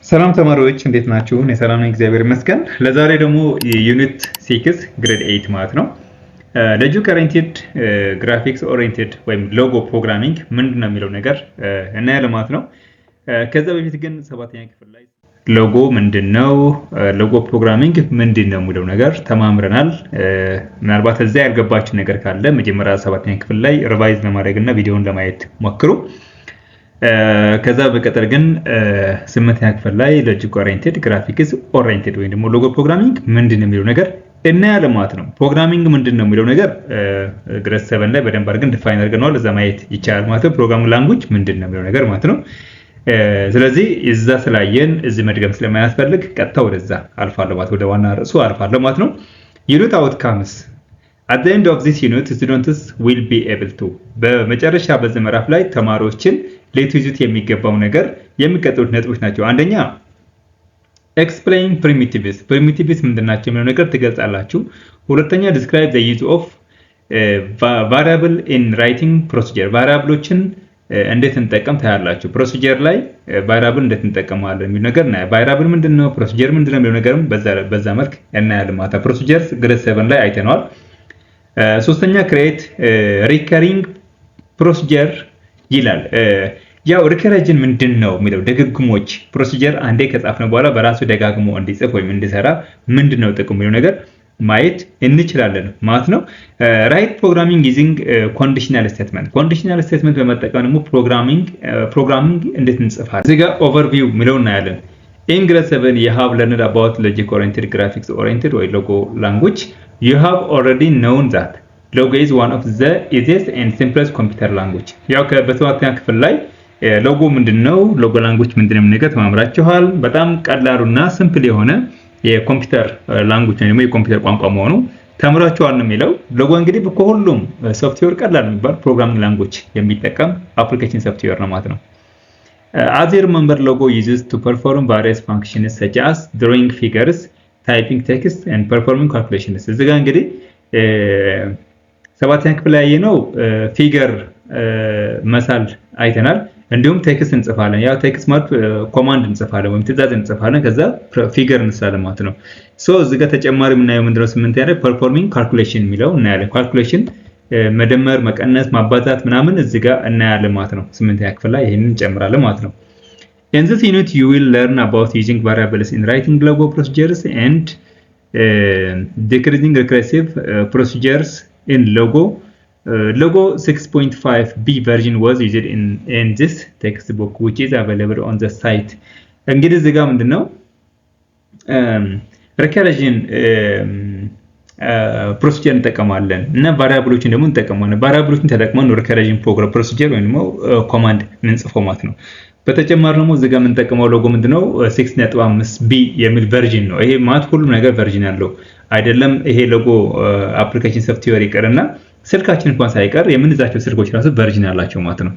ሰላም ተማሪዎች እንዴት ናችሁ? እኔ ሰላም ነኝ እግዚአብሔር ይመስገን። ለዛሬ ደግሞ ዩኒት 6 ግሬድ 8 ማለት ነው ሎጂክ ኦሪየንትድ ግራፊክስ ኦሪየንትድ ወይም ሎጎ ፕሮግራሚንግ ምንድነው የሚለው ነገር እናያለን ማለት ነው። ከዛ በፊት ግን ሰባተኛ ክፍል ላይ ሎጎ ምንድነው፣ ሎጎ ፕሮግራሚንግ ምንድነው የሚለው ነገር ተማምረናል። ምናልባት እዛ ያልገባችሁ ነገር ካለ መጀመሪያ ሰባተኛ ክፍል ላይ ሪቫይዝ ለማድረግና ቪዲዮውን ለማየት ሞክሩ። ከዛ በቀጠር ግን ስምንተኛ ክፍል ላይ ሎጂክ ኦሪየንትድ ግራፊክስ ኦሪየንትድ ወይም ደግሞ ሎጎ ፕሮግራሚንግ ምንድነው የሚለው ነገር እናያለን ማለት ነው። ፕሮግራሚንግ ምንድነው የሚለው ነገር ግሬድ 7 ላይ በደንብ አድርገን ዲፋይን አድርገናል። እዛ ማየት ይቻላል ማለት ነው። ፕሮግራሚንግ ላንጉዌጅ ምንድነው የሚለው ነገር ማለት ነው። ስለዚህ እዛ ስላየን እዚህ መድገም ስለማያስፈልግ ቀጥታ ወደዛ አልፋለሁ ማለት ወደ ዋና ርዕሱ አልፋለሁ ማለት ነው። ዩኒት አውትካምስ at the end of this unit students will be able to በመጨረሻ በዚህ ምዕራፍ ላይ ተማሪዎችን ለትይዙት የሚገባው ነገር የሚቀጥሉት ነጥቦች ናቸው። አንደኛ explain primitives ምንድናቸው የሚለው ነገር ትገልጻላችሁ። ሁለተኛ describe the use of variable in writing procedure ቫሪያብሎችን እንዴት እንጠቀም ታያላችሁ። ፕሮሲጀር ላይ ቫሪያብል እንዴት እንጠቀማለን የሚለው ነገር ነው። ቫሪያብል ምንድነው፣ ፕሮሲጀር ምንድነው የሚለው ነገርም በዛ መልክ እናያለን ማለት ነው። ፕሮሲጀር ግሬድ 7 ላይ አይተናል። ሶስተኛ ክሬት ሪከሪንግ ፕሮሲጀር ይላል። ያው ሪከረጅን ምንድነው የሚለው ድግግሞች ፕሮሲጀር አንዴ ከጻፍነው በኋላ በራሱ ደጋግሞ እንዲጽፍ ወይም እንዲሰራ ምንድነው ጥቅሙ የሚለው ነገር ማየት እንችላለን ማለት ነው። ራይት ፕሮግራሚንግ ዩዚንግ ኮንዲሽናል ስቴትመንት በመጠቀም ደግሞ ፕሮግራሚንግ እንዴት እንጽፋለን። እዚህ ጋር ኦቨርቪው የሚለው እናያለን። In grade 7 you have learned about logic oriented graphics oriented or logo language. You have already known that logo is one of the easiest and simplest computer language. ያው በሰባተኛ ክፍል ላይ ሎጎ ምንድነው፣ ሎጎ ላንጉዌጅ ምንድነው ነገር ተማምራችኋል። በጣም ቀላሉና ሲምፕል የሆነ የኮምፒውተር ላንጉዌጅ ወይም የኮምፒውተር ቋንቋ መሆኑ ተምራችኋል ነው የሚለው። ሎጎ እንግዲህ በሁሉም ሶፍትዌር ቀላል የሚባል ፕሮግራሚንግ ላንጉዌጅ የሚጠቀም አፕሊኬሽን ሶፍትዌር ነው ማለት ነው። As you remember, logo uses to perform various functions such as drawing figures, typing text and performing calculations. እዚህ ጋር እንግዲህ ሰባተኛ ክፍል ላይ ነው ፊገር መሳል አይተናል። እንዲሁም ቴክስት እንጽፋለን። ያው ቴክስት ማለት ኮማንድ እንጽፋለን ወይም ትዕዛዝ እንጽፋለን፣ ከዛ ፊገር እንስላለን ማለት ነው። እዚህ ጋር ተጨማሪ የምናየው ምንድነው ስምንት ያለ performing calculation የሚለው እናያለን። ካልኩሌሽን መደመር፣ መቀነስ፣ ማባዛት ምናምን እዚህ ጋር እናያለን ማለት ነው። ስምንተኛ ክፍል ላይ ይሄንን እንጨምራለን ማለት ነው። In this unit you will learn about using variables in writing logo procedures and decreasing recursive procedures in logo. Logo 6.5b version was used in this textbook which is available on the site. እንግዲህ እዚህ ጋር ምንድነው recursion ፕሮሲጀር እንጠቀማለን እና ቫሪያብሎችን ደግሞ እንጠቀማለን። ቫሪያብሎችን ተጠቅመን ሪከረዥን ፕሮግራም ፕሮሲጀር ወይም ኮማንድ እንጽፈው ማለት ነው። በተጨማሪ ደግሞ እዚህ ጋር የምንጠቀመው ሎጎ ምንድነው 6.5b የሚል ቨርዥን ነው። ይሄ ማለት ሁሉም ነገር ቨርዥን ያለው አይደለም። ይሄ ሎጎ አፕሊኬሽን ሶፍትዌር ይቀርና ስልካችን እንኳን ሳይቀር የምንዛቸው ስልኮች ራሱ ቨርዥን ያላቸው ማለት ነው።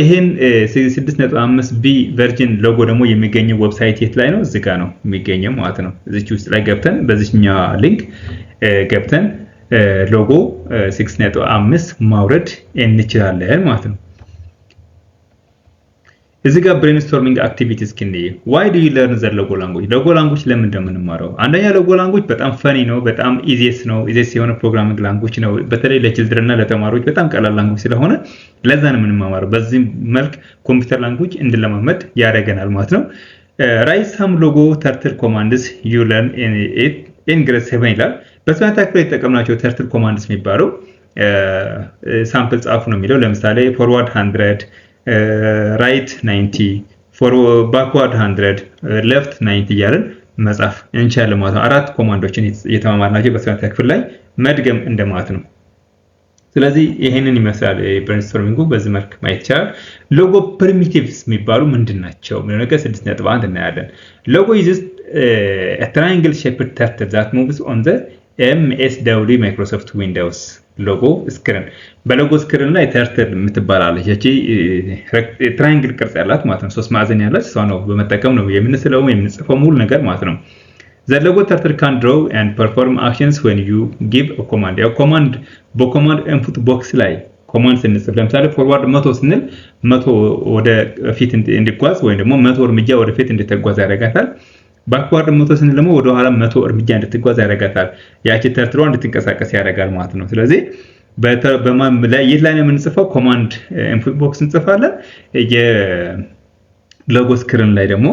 ይሄን 6.5b ቨርዥን ሎጎ ደግሞ የሚገኘው ዌብሳይት የት ላይ ነው? እዚህ ጋር ነው የሚገኘው ማለት ነው። እዚች ውስጥ ላይ ገብተን በዚህኛው ሊንክ ገብተን ሎጎ 6.5 ማውረድ እንችላለን ማለት ነው። እዚህ ጋር ብሬንስቶርሚንግ አክቲቪቲስ ክንዴ why do you learn the logo language? ሎጎ ላንጉዌጅ ለምን እንደምንማረው አንደኛ ሎጎ ላንጉዌጅ በጣም ፈኒ ነው፣ በጣም ኢዚየስ የሆነ ፕሮግራሚንግ ላንጉዌጅ ነው። በተለይ ለችልድረን እና ለተማሪዎች በጣም ቀላል ላንጉዌጅ ስለሆነ ለዛ ነው የምንማረው። በዚህ መልክ ኮምፒውተር ላንጉዌጅ እንድንለማመድ ያደርገናል ማለት ነው። write some logo turtle commands you learn in grade 7 ይላል። በስማታ ክፍል የተጠቀምናቸው ተርትል ኮማንድስ የሚባለው ሳምፕል ጻፉ ነው የሚለው። ለምሳሌ forward 100 right 90 backward 100 left 90 እያለን መጻፍ እንችላለን ማለት ነው። አራት ኮማንዶችን የተማማርናቸው በስማታ ክፍል ላይ መድገም እንደማለት ነው። ስለዚህ ይሄንን ይመስላል ብሬንስቶርሚንጉ በዚህ መልክ ማየት ይቻላል። ሎጎ ፕሪሚቲቭስ የሚባሉ ምንድናቸው ምን ነገር 6.1 እናያለን። ሎጎ is a triangle shaped turtle that moves on the MSW Microsoft Windows ሎጎ ስክሪን። በሎጎ ስክሪን ላይ ተርትል የምትባላለች እቺ ትራያንግል ቅርጽ ያላት ማለት ነው። ሶስት ማዕዘን ያላት እሷ ነው በመጠቀም ነው የምንስለው የምንጽፈው ሙሉ ነገር ማለት ነው። The logo turtle can draw and perform actions when you give a command. ያው ኮማንድ በኮማንድ ኢንፑት ቦክስ ላይ ኮማንድ ስንጽፍ ለምሳሌ ፎርዋርድ 100 ስንል 100 ወደ ፊት እንዲጓዝ ወይም ደግሞ 100 እርምጃ ወደ ፊት እንድትጓዝ ያደርጋታል። ባክዋርድ 100 ስንል ደግሞ ወደ ኋላ 100 እርምጃ እንድትጓዝ ያደርጋታል። ያቺ ተርትሯ እንድትንቀሳቀስ ያደርጋል ማለት ነው። ስለዚህ የት ላይ ነው የምንጽፈው? ኮማንድ ኢንፑት ቦክስ እንጽፋለን። የሎጎ ስክሪን ላይ ደግሞ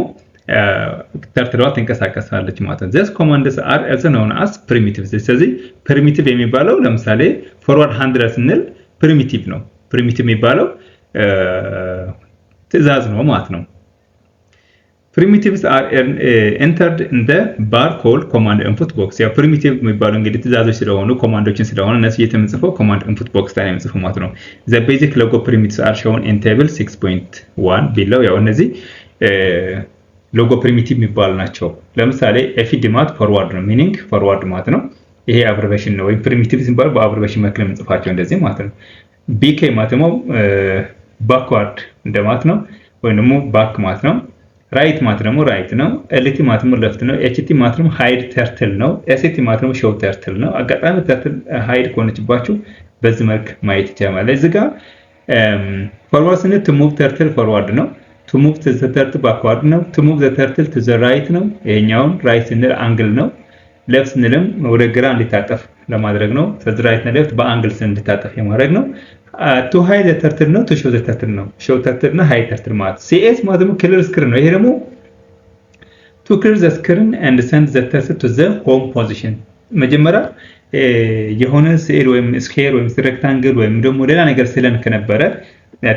ተርትሯ ትንቀሳቀሳለች ማለት ነው። this commands are also known as primitives። ስለዚህ ፕሪሚቲቭ የሚባለው ለምሳሌ forward 100 ስንል ፕሪሚቲቭ ነው። ፕሪሚቲቭ የሚባለው ትዕዛዝ ነው ማለት ነው። primitives are entered in the bar called command input box። ያ primitive የሚባለው እንግዲህ ትዕዛዞች ስለሆኑ ኮማንዶችን ስለሆነ እነሱ የምንጽፈው command input box ላይ የምንጽፈው ማለት ነው። the basic logo primitives are shown in table 6.1 below። ያው እነዚህ ሎጎ ፕሪሚቲቭ የሚባሉ ናቸው። ለምሳሌ ኤፍዲ ማለት ፎርዋርድ ነው፣ ሚኒንግ ፎርዋርድ ማለት ነው። ይሄ አብሪቬሽን ነው። ወይ ፕሪሚቲቭ ሲባል በአብሪቬሽን መልክ የምንጽፋቸው እንደዚህ ማለት ነው። ቢኬ ማለት ነው ባክዋርድ እንደማለት ነው፣ ወይም ደግሞ ባክ ማለት ነው። ራይት ማለት ደግሞ ራይት ነው። ኤልቲ ማለት ደግሞ ሌፍት ነው። ኤችቲ ማለት ደግሞ ሃይድ ተርትል ነው። ኤስቲ ማለት ደግሞ ሾው ተርትል ነው። አጋጣሚ ተርትል ሃይድ ከሆነችባችሁ በዚህ መልክ ማየት ይቻላል። እዚህ ጋር ፎርዋርድ ስንል ቱ ሙቭ ተርትል ፎርዋርድ ነው። to move the turtle backward ነው። to move the turtle to the right ነው። ይሄኛውን right ስንል አንግል ነው። left ስንልም ወደ ግራ እንዲታጠፍ ለማድረግ ነው። to the right እና left በአንግል ስን እንዲታጠፍ የማድረግ ነው። to hide the turtle ነው። to show the turtle ነው። show turtle እና hide turtle ማለት CS ማለት ደግሞ clear screen ነው። ይሄ ደግሞ to clear the screen and send the turtle to the home position። መጀመሪያ የሆነ ስዕል ወይም ስኩዌር ወይም ሬክታንግል ወይም ደግሞ ሌላ ነገር ስለን ከነበረ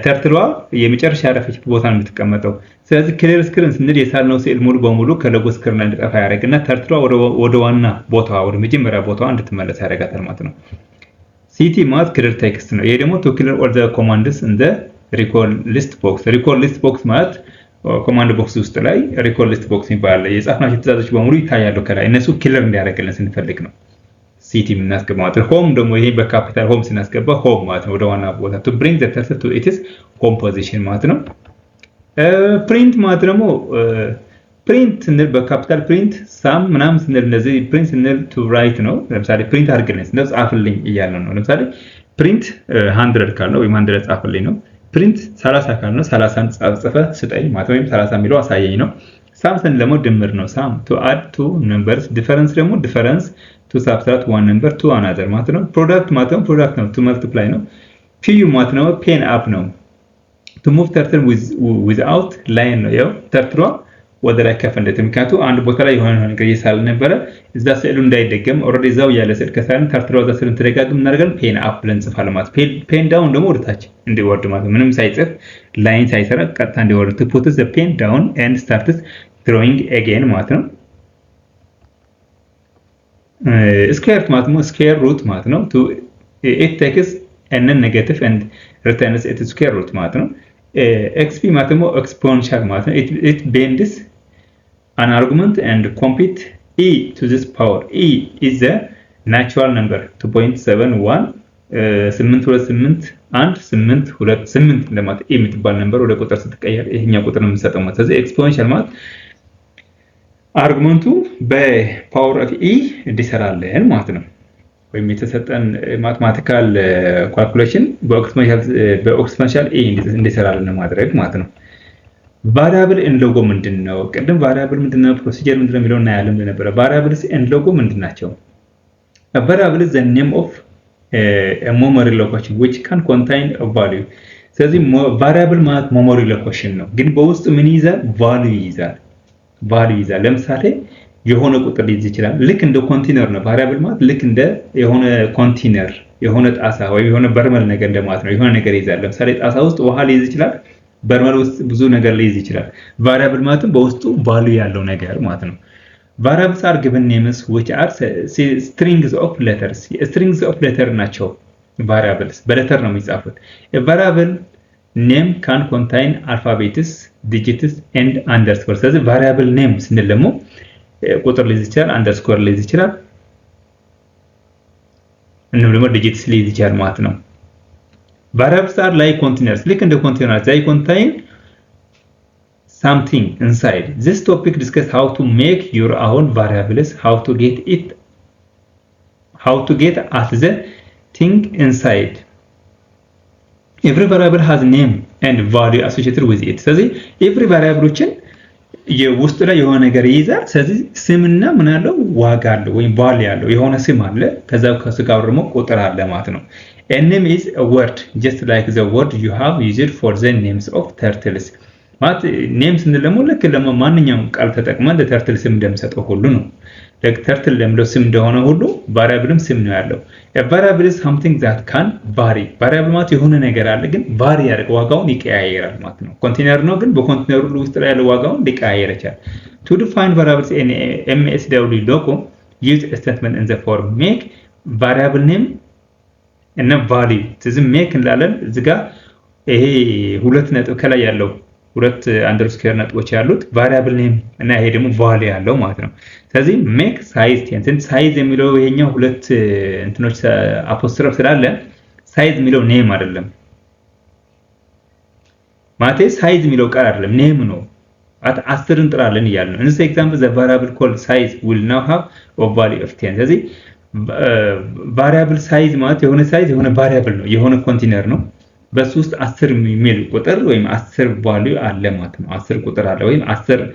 ተርትሏ የመጨረሻ ያረፈች ቦታ ነው የምትቀመጠው። ስለዚህ ክሊር ስክሪን ስንል የሳልነው ስዕል ሙሉ በሙሉ ከሎጎ ስክሪን ላይ እንዲጠፋ ያደርግና ተርትሏ ወደ ዋና ቦታዋ ወደ መጀመሪያ ቦታዋ እንድትመለስ ያደርጋታል ማለት ነው። ሲቲ ማለት ክሊር ቴክስት ነው። ይሄ ደግሞ to clear all the commands in the recall list box። recall list box ማለት ኮማንድ ቦክስ ውስጥ ላይ recall list box ይባላል። የጻፍናቸው ትዕዛዞች በሙሉ ይታያሉ ከላይ እነሱ ክሊር እንዲያደርግልን ስንፈልግ ነው ሲቲ የምናስገባ ማለት ነው። ሆም ደግሞ ይሄ በካፒታል ሆም ስናስገባ ሆም ማለት ነው ወደ ዋና ቦታ to bring the cursor to its home position ማለት ነው። ፕሪንት ማለት ደግሞ ፕሪንት ስንል በካፒታል ፕሪንት ሳም ምናምን ስንል እንደዚህ ፕሪንት ስንል to write ነው። ለምሳሌ ፕሪንት አድርግልኝ ስንል ጻፍልኝ እያለ ነው። ለምሳሌ ፕሪንት 100 ካል ነው ወይም 100 ጻፍልኝ ነው። ፕሪንት 30 ካል ነው 30ን ጻፈ ስጠኝ ማለት ወይም 30 የሚለው አሳየኝ ነው። ሳም ስንል ደግሞ ድምር ነው። ሳም to add two numbers። ዲፈረንስ ደግሞ ዲፈረንስ to subtract one number to another ማለት ነው። ፕሮዳክት ማለት ነው ፕሮዳክት ነው to multiply ነው። ፒዩ ማለት ነው ፔን አፕ ነው። to move turtle without line ነው። ያው ተርትሯ ወደ ላይ ከፍ እንደት ምክንያቱ አንድ ቦታ ላይ የሆነ ነገር እየሳለ ነበረ እዛ ስዕሉ እንዳይደገም ኦሬዲ እዛው ያለ ስዕል ከሳልን ተርትሯ እዛ ስዕሉን ተደጋግም እናደርጋለን ፔን አፕ ብለን እንጽፋለን ማለት ፔን ዳውን ደግሞ ወደ ታች እንዲወርድ ማለት ምንም ሳይጽፍ ላይን ሳይሰራ ቀጥታ እንዲወርድ to put the pen down and start drawing again ማለት ነው። square ማለት ነው square root ማለት ነው to it takes and then negative and returns its square root ማለት ነው። xp ማለት ነው exponential ማለት ነው it bends an argument and compute e to this power. E is the natural number 2.71 828 ለማለት e የምትባል ነበር ወደ ቁጥር ስትቀየር ይሄኛው ቁጥር ነው የምንሰጠው ማለት ስለዚህ exponential ማለት አርጉመንቱ በፓወር ኦፍ e እንዲሰራለን ማለት ነው። ወይም የተሰጠን ማቴማቲካል ካልኩሌሽን በኤክስፖኔንሻል e እንዲሰራለን ማድረግ ማለት ነው። ቫሪያብል ኤንድ ሎጎ ምንድነው? ቀደም ቫሪያብል ምንድነው ፕሮሲጀር ምንድነው የሚለውና ያለም ነበር። ቫሪያብልስ ኤንድ ሎጎ ምንድናቸው? ቫሪያብል is the name of a memory location which can contain a value። ስለዚህ ቫሪያብል ማለት memory location ነው፣ ግን በውስጡ ምን ይዛል? value ይዛል። ለምሳሌ የሆነ ቁጥር ሊይዝ ይችላል። ልክ እንደ ኮንቴነር ነው ቫሪያብል ማለት ልክ እንደ የሆነ ኮንቴነር የሆነ ጣሳ ወይ የሆነ በርመል ነገር እንደማለት ነው። የሆነ ነገር ይዛል። ለምሳሌ ጣሳ ውስጥ ውሃ ሊይዝ ይችላል። በርመል ውስጥ ብዙ ነገር ሊይዝ ይችላል። ቫሪያብል ማለት በውስጡ value ያለው ነገር ማለት ነው። variables are given names which are strings of letters። strings of letter ናቸው variables በሌተር ነው የሚጻፉት። a variable name can contain alphabets, digits and underscore። ስለዚህ variable name ስንል ደግሞ ቁጥር ሊይዝ ይችላል፣ underscore ሊይዝ ይችላል፣ እና ደግሞ digits ሊይዝ ይችላል ማለት ነው። variables are like containers። ልክ እንደ containers they contain something inside. This topic discuss how to make your own variables, how to get at the thing inside. every variable has name and value associated with it ስለዚህ every variableዎችን የውስጥ ላይ የሆነ ነገር ይይዛል ስለዚህ ስምና ምን አለው ዋጋ አለው ወይም ቫልዩ አለው የሆነ ስም አለ ከዛው ከስጋው ደግሞ ቁጥር አለ ማለት ነው a name is a word just like the word you have used for the names of turtles ማለት names እንደለሞ ልክ ለማንኛውም ቃል ተጠቅመን ለተርትል ስም እንደምሰጠው ሁሉ ነው ለተርትል ለምለው ስም እንደሆነ ሁሉ variableም ስም ነው ያለው a variable is something that can vary variable ማለት የሆነ ነገር አለ ግን vary ያደርግ ዋጋውን ይቀያየራል ማለት ነው ኮንቴነር ነው ግን በኮንቴነሩ ውስጥ ላይ ያለው ዋጋውን ሊቀያየር ይችላል to define variables in MSW logo use a statement in the form make variable name እና value ስለዚህ make እንላለን እዚህ ጋር ይሄ ሁለት ነጥብ ከላይ ያለው ሁለት አንደርስኮር ነጥቦች ያሉት variable name እና ይሄ ደግሞ value ያለው ማለት ነው ስለዚህ make size 10 size የሚለው ይሄኛው ሁለት እንትኖች አፖስትሮፍ ስላለ size የሚለው name አይደለም ማለት size የሚለው ቃል አይደለም name ነው 10 እንጥራለን ይያልን in this example the variable called size will now have a value of 10 ስለዚህ variable size ማለት የሆነ size የሆነ variable ነው የሆነ ኮንቴነር ነው በሱ ውስጥ 10 የሚል ቁጥር ወይም 10 ቫልዩ አለ ማለት ነው 10 ቁጥር አለ ወይም 10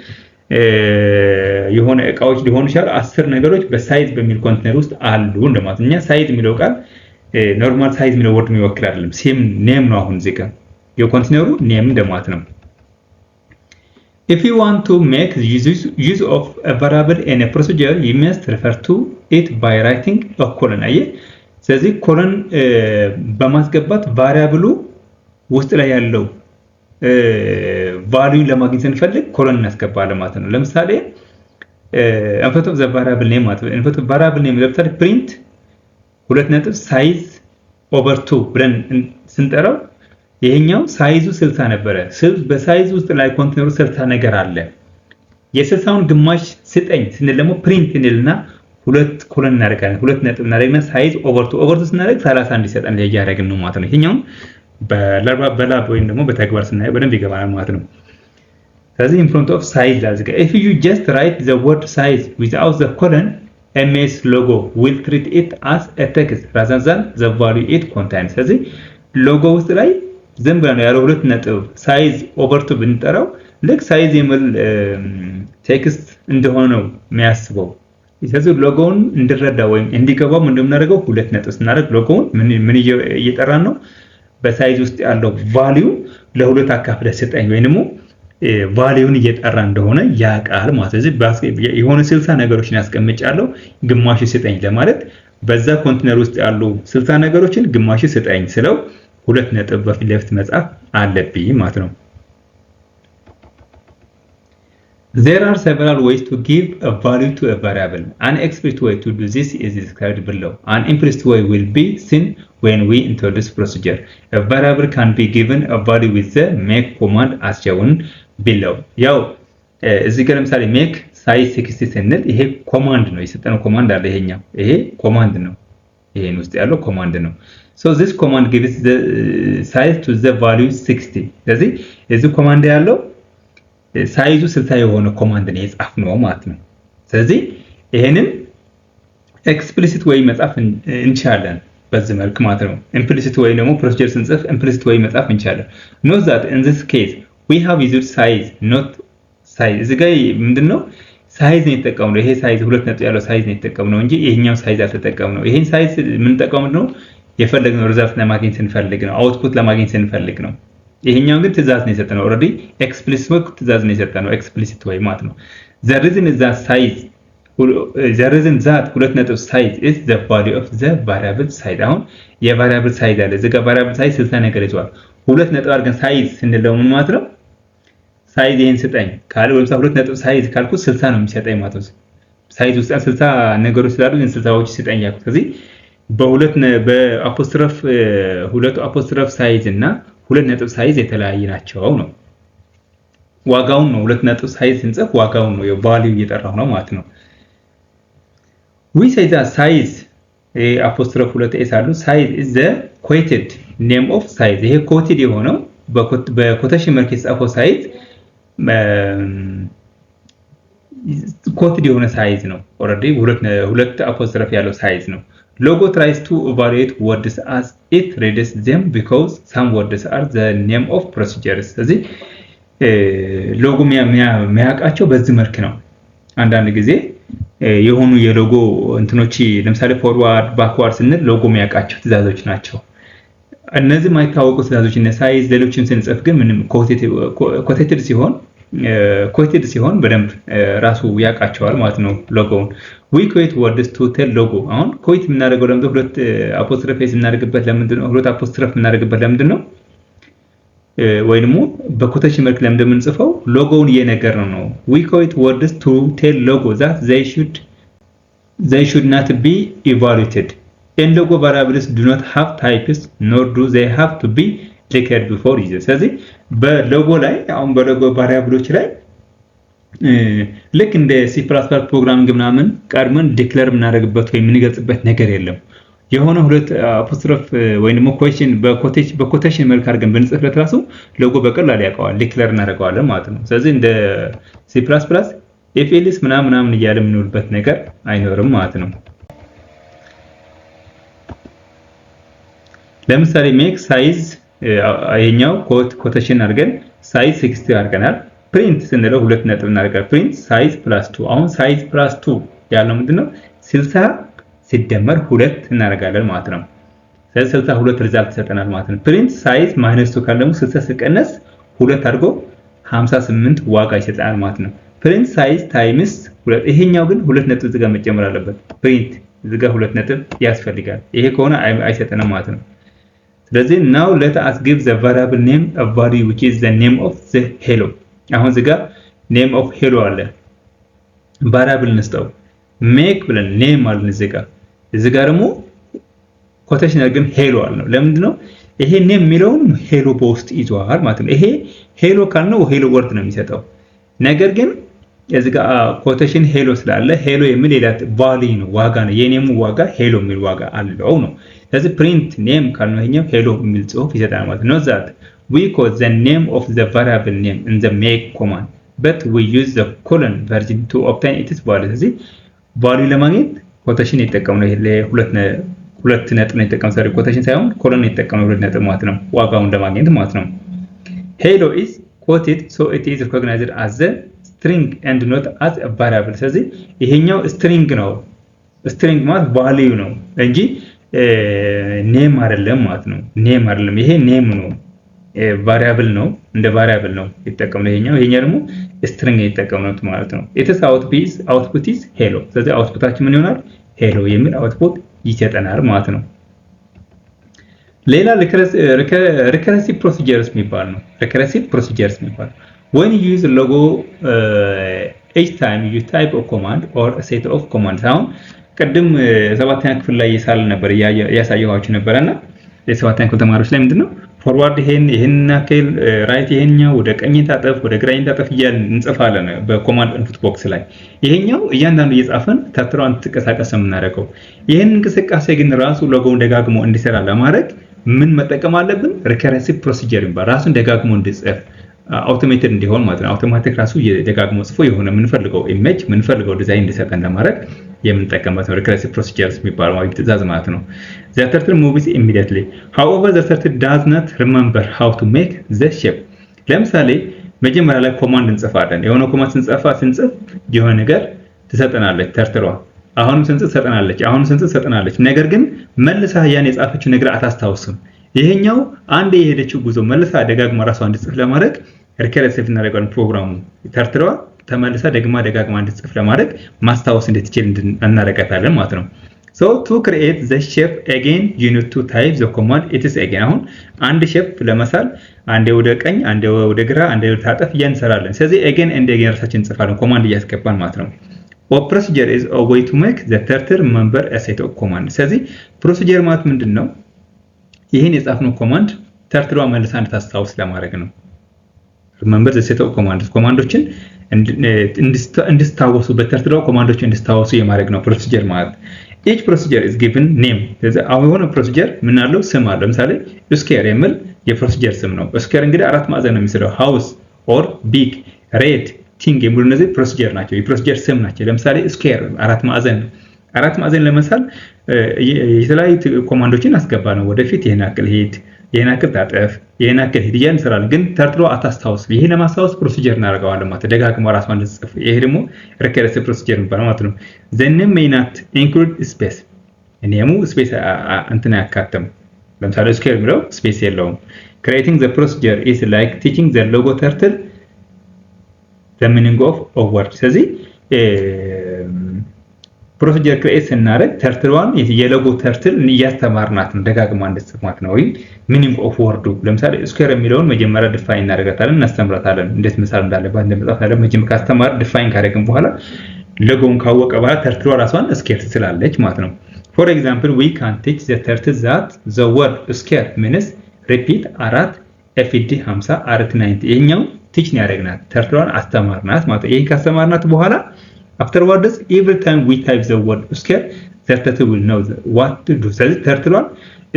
የሆነ እቃዎች ሊሆኑ ይችላል 10 ነገሮች በሳይዝ በሚል ኮንቴነር ውስጥ አሉ እንደማለት ነው ሳይዝ የሚለው ቃል ኖርማል ሳይዝ የሚለው ወርድ የሚወክል አይደለም ሴም ኔም ነው አሁን እዚህ ጋር የኮንቴነሩ ኔም እንደማለት ነው If you want to make use of a variable in a procedure you must refer to it by writing a colon አየ ስለዚህ ኮሎን በማስገባት ቫሪያብሉ ውስጥ ላይ ያለው ቫልዩ ለማግኘት እንፈልግ ኮሎን እናስገባለን ማለት ነው ለምሳሌ እንፈቶ ዘ ቫሪያብል ኔም ማለት እንፈቶ ቫሪያብል ኔም ለምሳሌ print 2 ሳይዝ ኦቨር 2 ብለን ስንጠራው ይሄኛው ሳይዙ 60 ነበረ በሳይዝ ውስጥ ላይ ኮንቴነሩ 60 ነገር አለ የ60ውን ግማሽ ስጠኝ ስንል ደግሞ print እንልና ሁለት ኮሎን እናደርጋለን ሁለት ነጥብ እናደርግና ሳይዝ ኦቨር 2 ስናደርግ 30 እንዲሰጠን ያያረግን ነው ማለት ነው ይሄኛው በላብ ወይም ደግሞ በተግባር ስናየው በደንብ ይገባናል ማለት ነው ስለዚህ in front of size ላዝጋ if you just write the word size without the colon ms logo will treat it as a text rather than the value it contains ስለዚህ ሎጎ ውስጥ ላይ ዝም ብለን ያለው ሁለት ነጥብ ሳይዝ ኦቨር 2 ብንጠራው ልክ ሳይዝ የሚል ቴክስት እንደሆነ ነው የሚያስበው ስለዚህ ሎጎውን እንድረዳ ወይም እንዲገባው እንደምናደርገው ሁለት ነጥብ ስናደርግ ሎጎውን ምን እየጠራን ነው በሳይዝ ውስጥ ያለው ቫልዩ ለሁለት አካፍለ ሰጠኝ ወይንም ቫልዩን እየጠራ እንደሆነ ያቃል ማለት ስለዚህ የሆነ 60 ነገሮችን ያስቀምጫለሁ ግማሽ ሰጠኝ ለማለት በዛ ኮንቴነር ውስጥ ያሉ 60 ነገሮችን ግማሽ ሰጠኝ ስለው ሁለት ነጥብ በፊት ለፊት መጻፍ አለብኝ ማለት ነው There are several ways to give a value to a variable. An explicit way to do this is described below. An implicit way will be seen when we introduce procedure. A variable can be given a value with the make command as shown below. ያው እዚህ ጋር ለምሳሌ make size 60 ስንል ይሄ ኮማንድ ነው የሰጠነው ኮማንድ አለ ይሄኛው ይሄ ኮማንድ ነው ይሄን ውስጥ ያለው ኮማንድ ነው So this command gives the size to the value 60. ስለዚህ እዚህ ኮማንድ ያለው ሳይዙ 60 የሆነ ኮማንድ ነው የጻፍነው ማለት ነው ስለዚህ ይሄንን ኤክስፕሊሲት ወይ መጻፍ እንችላለን በዚህ መልኩ ማለት ነው ኢምፕሊሲት ወይ ደግሞ ፕሮሲጀር ስንጽፍ ኢምፕሊሲት ወይ መጻፍ እንችላለን note that in this case we have used size not size እዚህ ጋር ምንድነው ሳይዝ ነው የተጠቀምነው ይሄ ሳይዝ ሁለት ነጥብ ያለው ሳይዝ ነው የተጠቀምነው እንጂ ይሄኛው ሳይዝ አልተጠቀምነው ይሄን ሳይዝ ምን ተጠቀምነው ነው የፈለግነው ሪዛልት ለማግኘት ስንፈልግ ነው አውትፑት ለማግኘት ስንፈልግ ነው ይሄኛው ግን ትእዛዝ ነው የሰጠነው ኦሬዲ ኤክስፕሊሲት ወይ ትእዛዝ ነው የሰጠነው ኤክስፕሊሲት ወይ ማለት ነው the reason is that size the reason that ሁለት ነጥብ size is the value of the variable size አሁን የቫሪያብል ሳይዝ አለ እዚህ ጋር ቫሪያብል ሳይዝ 60 ነገር ይዟል ሁለት ነጥብ አድርገን ሳይዝ ስንለው ምን ማለት ነው ሳይዝ ይሄን ስጠኝ ካለ ወይስ ሁለት ነጥብ ሳይዝ ካልኩ 60 ነው የሚሰጠኝ ማለት ነው ሳይዝ ውስጥ 60 ነገሮች ስላሉ ግን 60ዎች ስጠኝ ያልኩት ስለዚህ በሁለት በአፖስትሮፍ ሁለቱ አፖስትሮፍ ሳይዝ እና ሁለት ነጥብ ሳይዝ የተለያየ ናቸው ነው ዋጋውን ነው ሁለት ነጥብ ሳይዝ እንጽፍ ዋጋውን ነው የቫልዩ እየጠራው ነው ማለት ነው we say that size apostrophe ሁለት ኤስ አሉ size is the quoted name of size ይሄ quoted የሆነው በኮቴሽን ማርክ የተጻፈው ሳይዝ quoted የሆነ ሳይዝ ነው ኦሬዲ ሁለት አፖስትሮፍ ያለው ሳይዝ ነው logo tries to evaluate words as it reads them because some words are the name of procedures ስለዚህ ሎጎ የሚያውቃቸው በዚህ መልክ ነው አንዳንድ ጊዜ የሆኑ የሎጎ እንትኖች ለምሳሌ ፎርዋርድ ባክዋርድ ስንል ሎጎ የሚያውቃቸው ትዕዛዞች ናቸው እነዚህ ማይታወቁ ትዕዛዞች እና ሳይዝ ሌሎችን ስንጽፍ ግን ምንም ኮቴድ ሲሆን በደንብ ራሱ ያውቃቸዋል ማለት ነው ሎጎውን we quote words to tell logo አሁን quote የምናደርገው ለምን ሁለት አፖስትሮፌስ እናደርግበት ለምንድን ነው ሁለት አፖስትሮፍ እናደርግበት ለምንድን ነው ወይ ደግሞ በኮቴሽን መልክ ለምን እንደምንጽፈው ሎጎውን እየነገር ነው we quote words to tell logo that they should not be evaluated and logo variables do not have types nor do they have to be declared before use ስለዚህ በሎጎ ላይ አሁን በሎጎ ቫሪያብሎች ላይ ልክ እንደ C++ ፕሮግራሚንግ ምናምን ቀድመን ዲክሌር የምናደርግበት ወይ የምንገልጽበት ነገር የለም የሆነ ሁለት አፖስትሮፍ ወይ ደግሞ በኮቴሽን መልክ አድርገን ብንጽፍለት ራሱ ሎጎ በቀላሉ ያውቀዋል ዲክሌር እናደርገዋለን ማለት ነው ስለዚህ እንደ C++ if else ምናምን እያለ የምንውልበት ነገር አይኖርም ማለት ነው ለምሳሌ make size ይሄኛው ኮቴሽን አድርገን ሳይዝ 60 አድርገናል ፕሪንት ስንለው ሁለት ነጥብ እናደርጋለን ፕሪንት ሳይዝ +2 አሁን ሳይዝ +2 ያለው ምንድነው 60 ሲደመር 2 እናደርጋለን ማለት ነው ስለዚህ 62 ሪዛልት ይሰጠናል ማለት ነው ፕሪንት ሳይዝ -2 ካለው 60 ሲቀነስ 2 አድርጎ 58 ዋጋ ይሰጣል ማለት ነው ፕሪንት ሳይዝ ታይምስ 2 ይሄኛው ግን 2 ነጥብ ዝጋ መጨመር አለበት ፕሪንት ዝጋ 2 ነጥብ ያስፈልጋል ይሄ ከሆነ አይሰጠንም ማለት ነው ስለዚህ now let us give the variable name a value which is the name of the hello አሁን ዝጋ name of hello አለ variable እንስጠው make ብለን name አለን ዝጋ ደግሞ ኮቴሽን ግን hello አለ ነው ለምንድነው ይሄ name የሚለውን hello በውስጥ ይዟል ማለት ነው ይሄ hello ካልነው hello word ነው የሚሰጠው ነገር ግን እዚጋ ኮቴሽን hello ስላለ hello የሚል ሌላ value ነው ዋጋ ነው የኔሙ ዋጋ hello የሚል ዋጋ አለው ነው ስለዚህ print name ካልነው ይሄኛው hello የሚል ጽሁፍ ይሰጣል ማለት ነው that we call the name of the variable name in the make command but we use the colon version to obtain its value ስለዚህ value ለማግኘት ኮቴሽን ይጠቀምነው ሁለት ነጥብ ነው የተጠቀምነው ኮቴሽን ሳይሆን ኮሎን የተጠቀምነው ሁለት ነጥብ ማለት ነው ዋጋውን ለማግኘት ማለት ነው hello is quoted so it is recognized as the string and not as a variable ስለዚህ ይሄኛው string ነው string ማለት value ነው እንጂ ኔም አይደለም ማለት ነው ኔም አይደለም ይሄ ኔም ነው ቫሪያብል ነው እንደ ቫሪያብል ነው የተጠቀምነው ይሄኛው ደግሞ string የተጠቀምነው ማለት ነው it's output is hello ስለዚህ አውትፑታችን ምን ይሆናል hello የሚል አውትፑት ይሰጠናል ማለት ነው ሌላ recursive procedures የሚባል ነው recursive procedures የሚባል when you use logo each time you type a command or a set of commands አሁን ቀደም 7ኛ ክፍል ላይ ይሳል ነበር ያሳየኋችሁ ነበርና የ7ኛ ክፍል ተማሪዎች ላይ ምንድነው ፎርዋርድ ይሄን አከል ራይት ይሄኛው ወደ ቀኝ ታጠፍ ወደ ግራኝ ታጠፍ ይያል እንጽፋለን በኮማንድ ኢንፑት ቦክስ ላይ ይሄኛው እያንዳንዱ እየጻፈን ተትሯን ተቀሳቀሰ የምናደርገው ይሄን እንቅስቃሴ ግን ራሱ ሎጎውን ደጋግሞ እንዲሰራ ለማድረግ ምን መጠቀም አለብን recursive procedure ይባላል ራሱን ደጋግሞ እንዲጽፍ አውቶሜትድ እንዲሆን ማለት ነው አውቶማቲክ ራሱ ደጋግሞ ጽፎ የሆነ ምንፈልገው ኢሜጅ ምንፈልገው ዲዛይን እንዲሰጠን ለማድረግ የምንጠቀምበት recursive procedures የሚባለው ማለት ትዕዛዝ ማለት ነው the turtle moves immediately however the turtle does not remember how to make the shape ለምሳሌ መጀመሪያ ላይ ኮማንድ እንጽፋለን የሆነ ኮማንድ ስንጽፍ የሆነ ነገር ትሰጠናለች ተርትሯ አሁንም ስንጽፍ ሰጠናለች ነገር ግን መልሳ ያን የጻፈችው ነገር አታስታውስም ይሄኛው አንዴ የሄደችው ጉዞ መልሳ ደጋግማ ራሷ እንድጽፍ ለማድረግ recursive እናደርጋለን ፕሮግራሙ ተርትሯ ተመልሳ ደጋግማ እንድጽፍ ለማድረግ ማስታወስ እንድትችል እናደርጋታለን ማለት ነው so to create the shape again you need to type the command it is again አሁን አንድ ሼፕ ለመሳል አንዴ ወደ ቀኝ አንዴ ወደ ግራ አንዴ ወደ ታጠፍ እንሰራለን ስለዚህ again and again ራሳችን እንጽፋለን ኮማንድ እያስገባን ማለት ነው or procedure is a way to make the turtle remember a set of command ስለዚህ procedure ማለት ምንድነው ይሄን የጻፍነው ኮማንድ ተርትሯ መልሳ እንድታስታውስ ለማድረግ ነው remember the set of commands ኮማንዶችን እንድታወሱ በተርትሯ ኮማንዶችን እንድታወሱ የማድረግ ነው procedure ማለት each procedure is given name ስለዚህ አሁን procedure ምን አለው ስም አለው ለምሳሌ square የሚል የፕሮሲጀር ስም ነው square እንግዲህ አራት ማዕዘን ነው የሚሰራው house or big red thing የሚሉ እነዚህ procedure ናቸው የፕሮሲጀር ስም ናቸው ለምሳሌ square አራት ማዕዘን አራት ማዕዘን ለመሳል የተለያዩ ኮማንዶችን አስገባ ነው። ወደፊት ይሄን አክል ሄድ፣ ይሄን አክል ታጠፍ፣ ይሄን አክል ሄድ እያልን እንሰራለን። ግን ተርትሮ አታስታውስ። ይሄ ለማስታወስ ፕሮሲጀር እናደርገዋለን ማለት ደጋግሞ ራሷን ጽፍ። ይሄ ደግሞ ሪከረንስ ፕሮሲጀር ይባላል ማለት ነው። ዘንም ሜናት ኢንክሉድ ስፔስ እኔሙ ስፔስ እንትን አያካትም። ለምሳሌ ስኩዌር የሚለው ስፔስ የለውም። creating the procedure is like teaching the logo turtle the meaning of a word። ስለዚህ ፕሮሲጀር ክሬት ስናደርግ ተርትሏን የሎጎ ተርትል እያስተማርናት ነው፣ ደጋግማ እንድትጽፋት ነው። ወይ ሚኒንግ ኦፍ ወርዱ ለምሳሌ ስኩዌር የሚለውን መጀመሪያ ዲፋይን እናደርጋታለን፣ እናስተምራታለን እንዴት መሳል እንዳለባት እንደምጣፋለን። መጀመሪያ ካስተማር ዲፋይን ካደረግን በኋላ ሎጎውን ካወቀ በኋላ ተርትሏ ራሷን ስኩዌር ትስላለች ማለት ነው። for example we can teach the turtle that the word square means repeat 4 fd 50 490 ይሄኛው ቲች ነው ያደረግናት፣ ተርትሏን አስተማርናት ማለት ነው። ይሄን ካስተማርናት በኋላ afterwards every time we type the word square the turtle will know what to do። ስለዚህ ተርትሏን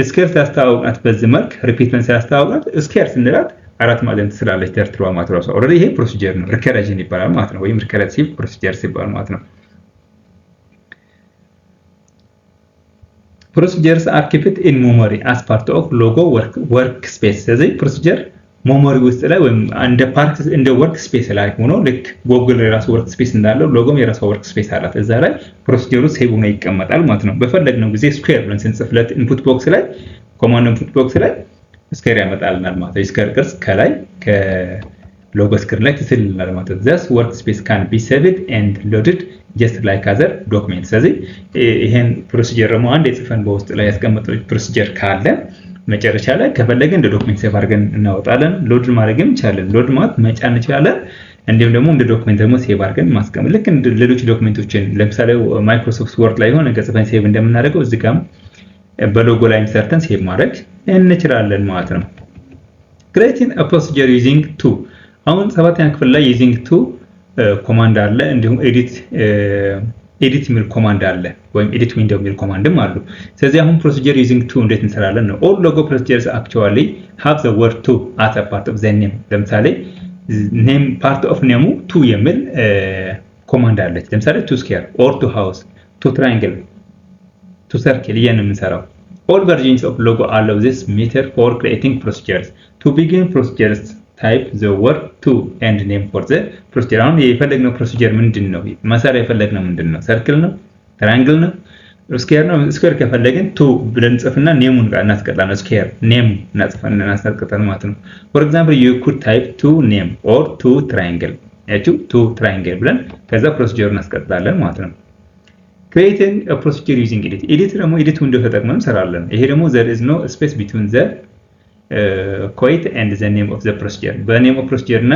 ስኩዌር ታስተዋውቃት በዚህ መልክ ሪፒትመንት ታስተዋውቃት ስኩዌር ስንላት አራት ማዕዘን ትስላለች ተርትሏ ማለት ነው። ኦልሬዲ ይሄ ፕሮሲጀር ነው፣ ሪከረንስ ይባላል ማለት ነው፣ ወይም ሪከረንሲቭ ፕሮሲጀር ይባላል ማለት ነው። procedures are kept in memory as part of logo workspace። ስለዚህ ፕሮሲጀር ሜሞሪ ውስጥ ላይ ወይም እንደ ፓርት እንደ ወርክ ስፔስ ላይ ሆኖ ልክ ጎግል የራሱ ወርክ ስፔስ እንዳለው ሎጎም የራሱ ወርክ ስፔስ አላት። እዛ ላይ ፕሮሲጀሩ ሴቭ ሆኖ ይቀመጣል ማለት ነው። በፈለግነው ጊዜ ስኩዌር ብለን ስንጽፍለት ኢንፑት ቦክስ ላይ ኮማንድ ኢንፑት ቦክስ ላይ ስኩዌር ያመጣልናል ማለት ነው። ስኩዌር ቅርጽ ከላይ ከሎጎ ስክሪን ላይ ትስልልናል ማለት ነው። this workspace can be saved and loaded just like other documents። ስለዚህ ይሄን ፕሮሲጀር ደግሞ አንድ የጽፈን በውስጥ ላይ ያስቀመጠው ፕሮሲጀር ካለ መጨረሻ ላይ ከፈለገ እንደ ዶክመንት ሴቭ አድርገን እናወጣለን። ሎድ ማድረግም እንችላለን። ሎድ ማለት መጫን እንችላለን። እንዲሁም ደግሞ እንደ ዶክመንት ደግሞ ሴቭ አድርገን ማስቀመጥ ልክ እንደ ሌሎች ዶክመንቶችን ለምሳሌ ማይክሮሶፍት ወርድ ላይ ሆነ ገጽፈን ሴቭ እንደምናደርገው እዚህ ጋር በሎጎ ላይ ሰርተን ሴቭ ማድረግ እንችላለን ማለት ነው። creating a procedure using to አሁን ሰባተኛ ክፍል ላይ using to ኮማንድ አለ፣ እንዲሁም ኤዲት ሚል ኮማንድ አለ ወይም ኤዲት ዊንዶው ሚል ኮማንድም አሉ። ስለዚህ አሁን ፕሮሲጀር ዩዚንግ ቱ እንዴት እንሰራለን ነው። all logo procedures actually have the word to as a part of the name። ለምሳሌ name part of name to የሚል ኮማንድ አለች። ለምሳሌ to square or to house to triangle to circle እያልን የምንሰራው። all versions of logo allow this method for creating procedures. to begin procedures type the word to and name for the procedure። አሁን የፈለግነው ፕሮሲጀር ምንድነው? መሰሪያ የፈለግነው ምንድነው? ሰርክል ነው፣ ትራያንግል ነው፣ ስኩዌር ነው። ስኩዌር ከፈለግን to ብለን ጽፍና ኔሙን ጋር እናስቀጣለን። ስኩዌር ኔም እናጽፈና እናስቀጣለን ማለት ነው። for example you could type to name or to triangle ያቺው to triangle ብለን ከዛ ፕሮሲጀሩን እናስቀጣለን ማለት ነው። creating a procedure using edit edit ደግሞ edit window ተጠቅመን እንሰራለን። ይሄ ደግሞ there is no space between the quote and the name of the procedure። በኔም ኦፍ ፕሮሲጀር እና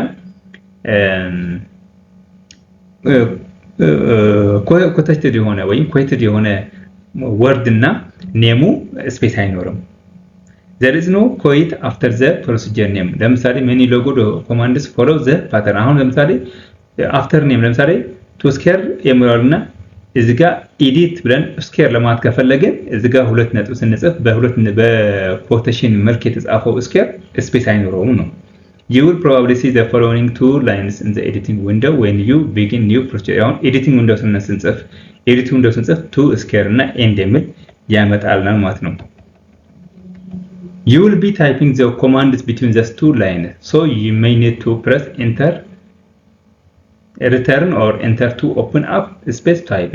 ኮቴትድ የሆነ ወይም ኮቴትድ የሆነ ወርድ እና ኔሙ ስፔስ አይኖርም። there is no quote after the procedure name። ለምሳሌ many logo commands follow the pattern። አሁን ለምሳሌ after name ለምሳሌ to square የሚለውና እዚህ ጋር ኤዲት ብለን ስኩዌር ለማለት ከፈለግን እዚህ ጋር ሁለት ነጥብ ስንጽፍ በኮቴሽን መልክ የተጻፈው ስኩዌር ስፔስ አይኖረውም ነው። you will probably see the following two lines in the editing window when you begin new procedure። አሁን ኤዲቲንግ ዊንዶው ስንጽፍ to square እና end የሚል ያመጣልናል ማለት ነው። you will be typing the commands between these two lines, so you may need to press enter, return or enter to open up space type።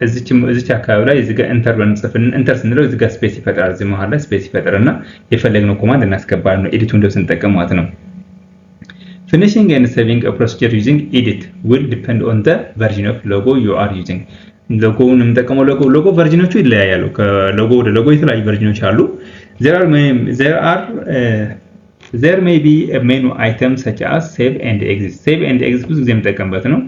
እዚች አካባቢ ላይ እዚህ ጋር enter ብንጽፍን enter ስንለው እዚህ ጋር ስፔስ ይፈጥራል። እዚህ መሃል ላይ ስፔስ ይፈጥርና የፈለግነው ኮማንድ እናስገባለን ነው ኤዲት ዊንዶው ስንጠቀም ማለት ነው። finishing and saving a procedure using edit will depend on the version of logo you are using። ሎጎውን የምንጠቀመው ሎጎ ቨርዥኖቹ ይለያያሉ። ከሎጎ ወደ ሎጎ የተለያዩ ቨርዥኖች አሉ። there may be a menu item such as save and exit። save and exit ብዙ ጊዜ የምንጠቀምበት ነው።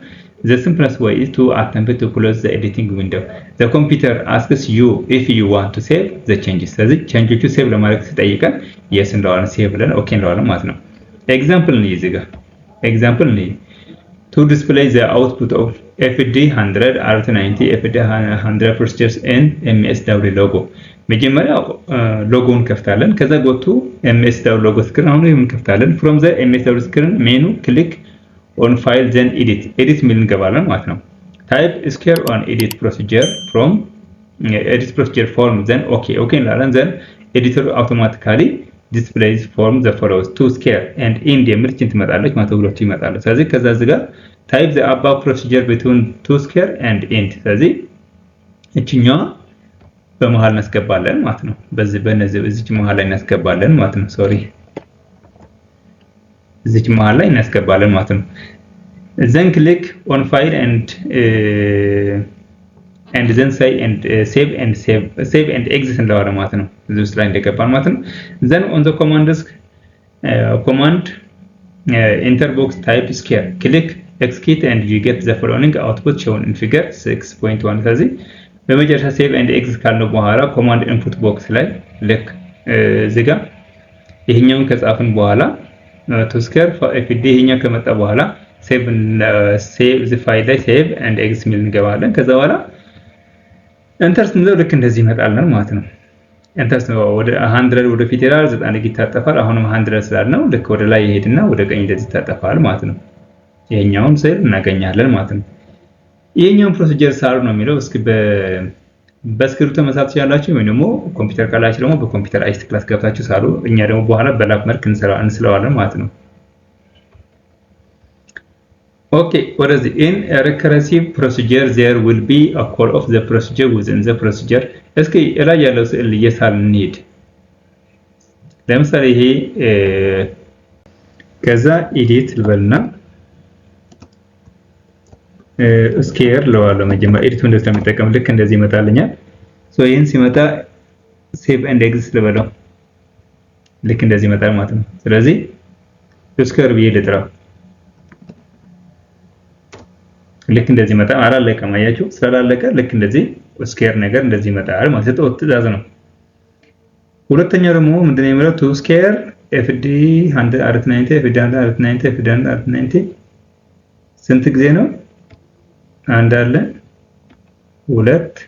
the simplest way is to attempt to close the editing window. the computer asks you if you want to save the changes። ስለዚህ ቼንጆቹ ሴቭ ለማድረግ ሲጠይቀን yes እንለዋለን፣ ሴቭ ብለን ኦኬ እንለዋለን ማለት ነው። ኤግዛምፕል ነው እዚህ ጋር ኤግዛምፕል ነው to display the output of fd 100 rt90 fd 100 procedures in msw logo። መጀመሪያ ሎጎውን ከፍታለን፣ ከዛ ጎቱ msw logo ስክሪን አሁን ይሄን ከፍታለን። from the msw screen menu click on file then edit ሚል እንገባለን ማለት ነው። type square on edit procedure from edit procedure form then okay እንላለን then editor automatically displays form the follows to square and end የምርጭን ትመጣለች ማለት ሁለቱ ይመጣሉ ስለዚህ ከዛ እዚህ ጋር type the above procedure between to square and end ስለዚህ እቺኛዋ በመሃል እናስገባለን ማለት ነው በነዚህ እዚች መሃል ላይ እናስገባለን ማለት ነው ሶሪ እዚች መሃል ላይ እናስገባለን ማለት ነው then click on file and then say and save and exit እንለዋለን ማለት ነው እዚህ ውስጥ ላይ እንደገባን ማለት ነው then on the command enter box type square click execute and you get the following output shown in figure 6.1 ስለዚህ በመጨረሻ save and exit ካልነው በኋላ command input box ላይ ልክ እዚህ ጋር ይሄኛውን ከጻፍን በኋላ to square fd ይሄኛው ከመጣ በኋላ save the file ላይ save and exit ሚል እንገባለን ከዛ በኋላ enter ስንለው ልክ እንደዚህ ይመጣልናል ማለት ነው enter ስንለው ወደ 100 ወደ ፊት ይላል 90 ይታጠፋል አሁንም 100 ስላልነው ልክ ወደ ላይ ይሄድና ወደ ቀኝ እንደዚህ ይታጠፋል ማለት ነው ይሄኛውን save እናገኛለን ማለት ነው ይሄኛውን ፕሮሲጀር ሳሩ ነው የሚለው እስኪ በስክሪፕቱ መሳት ያላችሁ ወይ ደግሞ ኮምፒውተር ካላችሁ ደግሞ በኮምፒውተር አይስት ክላስ ገብታችሁ ሳሩ እኛ ደግሞ በኋላ በላብ መልክ እንስለዋለን ማለት ነው Okay, what is in a recursive procedure there will be a call of the procedure within the procedure እስኪ ላይ ያለው ስዕል እየሳል እንሂድ ለምሳሌ ይሄ ከዛ ኤዲት ልበልና ስኬር ለዋለው መጀመሪያ ኤዲት እንደዚህ ተመጠቀም ልክ እንደዚህ ይመጣልኛል ሶ ይሄን ሲመጣ ሴቭ ኤንድ ኤግዚት ልበለው ልክ እንደዚህ ይመጣል ማለት ነው ስለዚህ ስኬር ብዬ ልጥራው ልክ እንደዚህ ይመጣ አላለቀም አያችሁ ስላላለቀ ልክ እንደዚህ ስኬር ነገር እንደዚህ ይመጣል ማለት ነው ትእዛዝ ነው ሁለተኛው ደግሞ ምንድነው የሚለው to scare fd 190 fd 190 fd 190 ስንት ጊዜ ነው አንድ አለ 2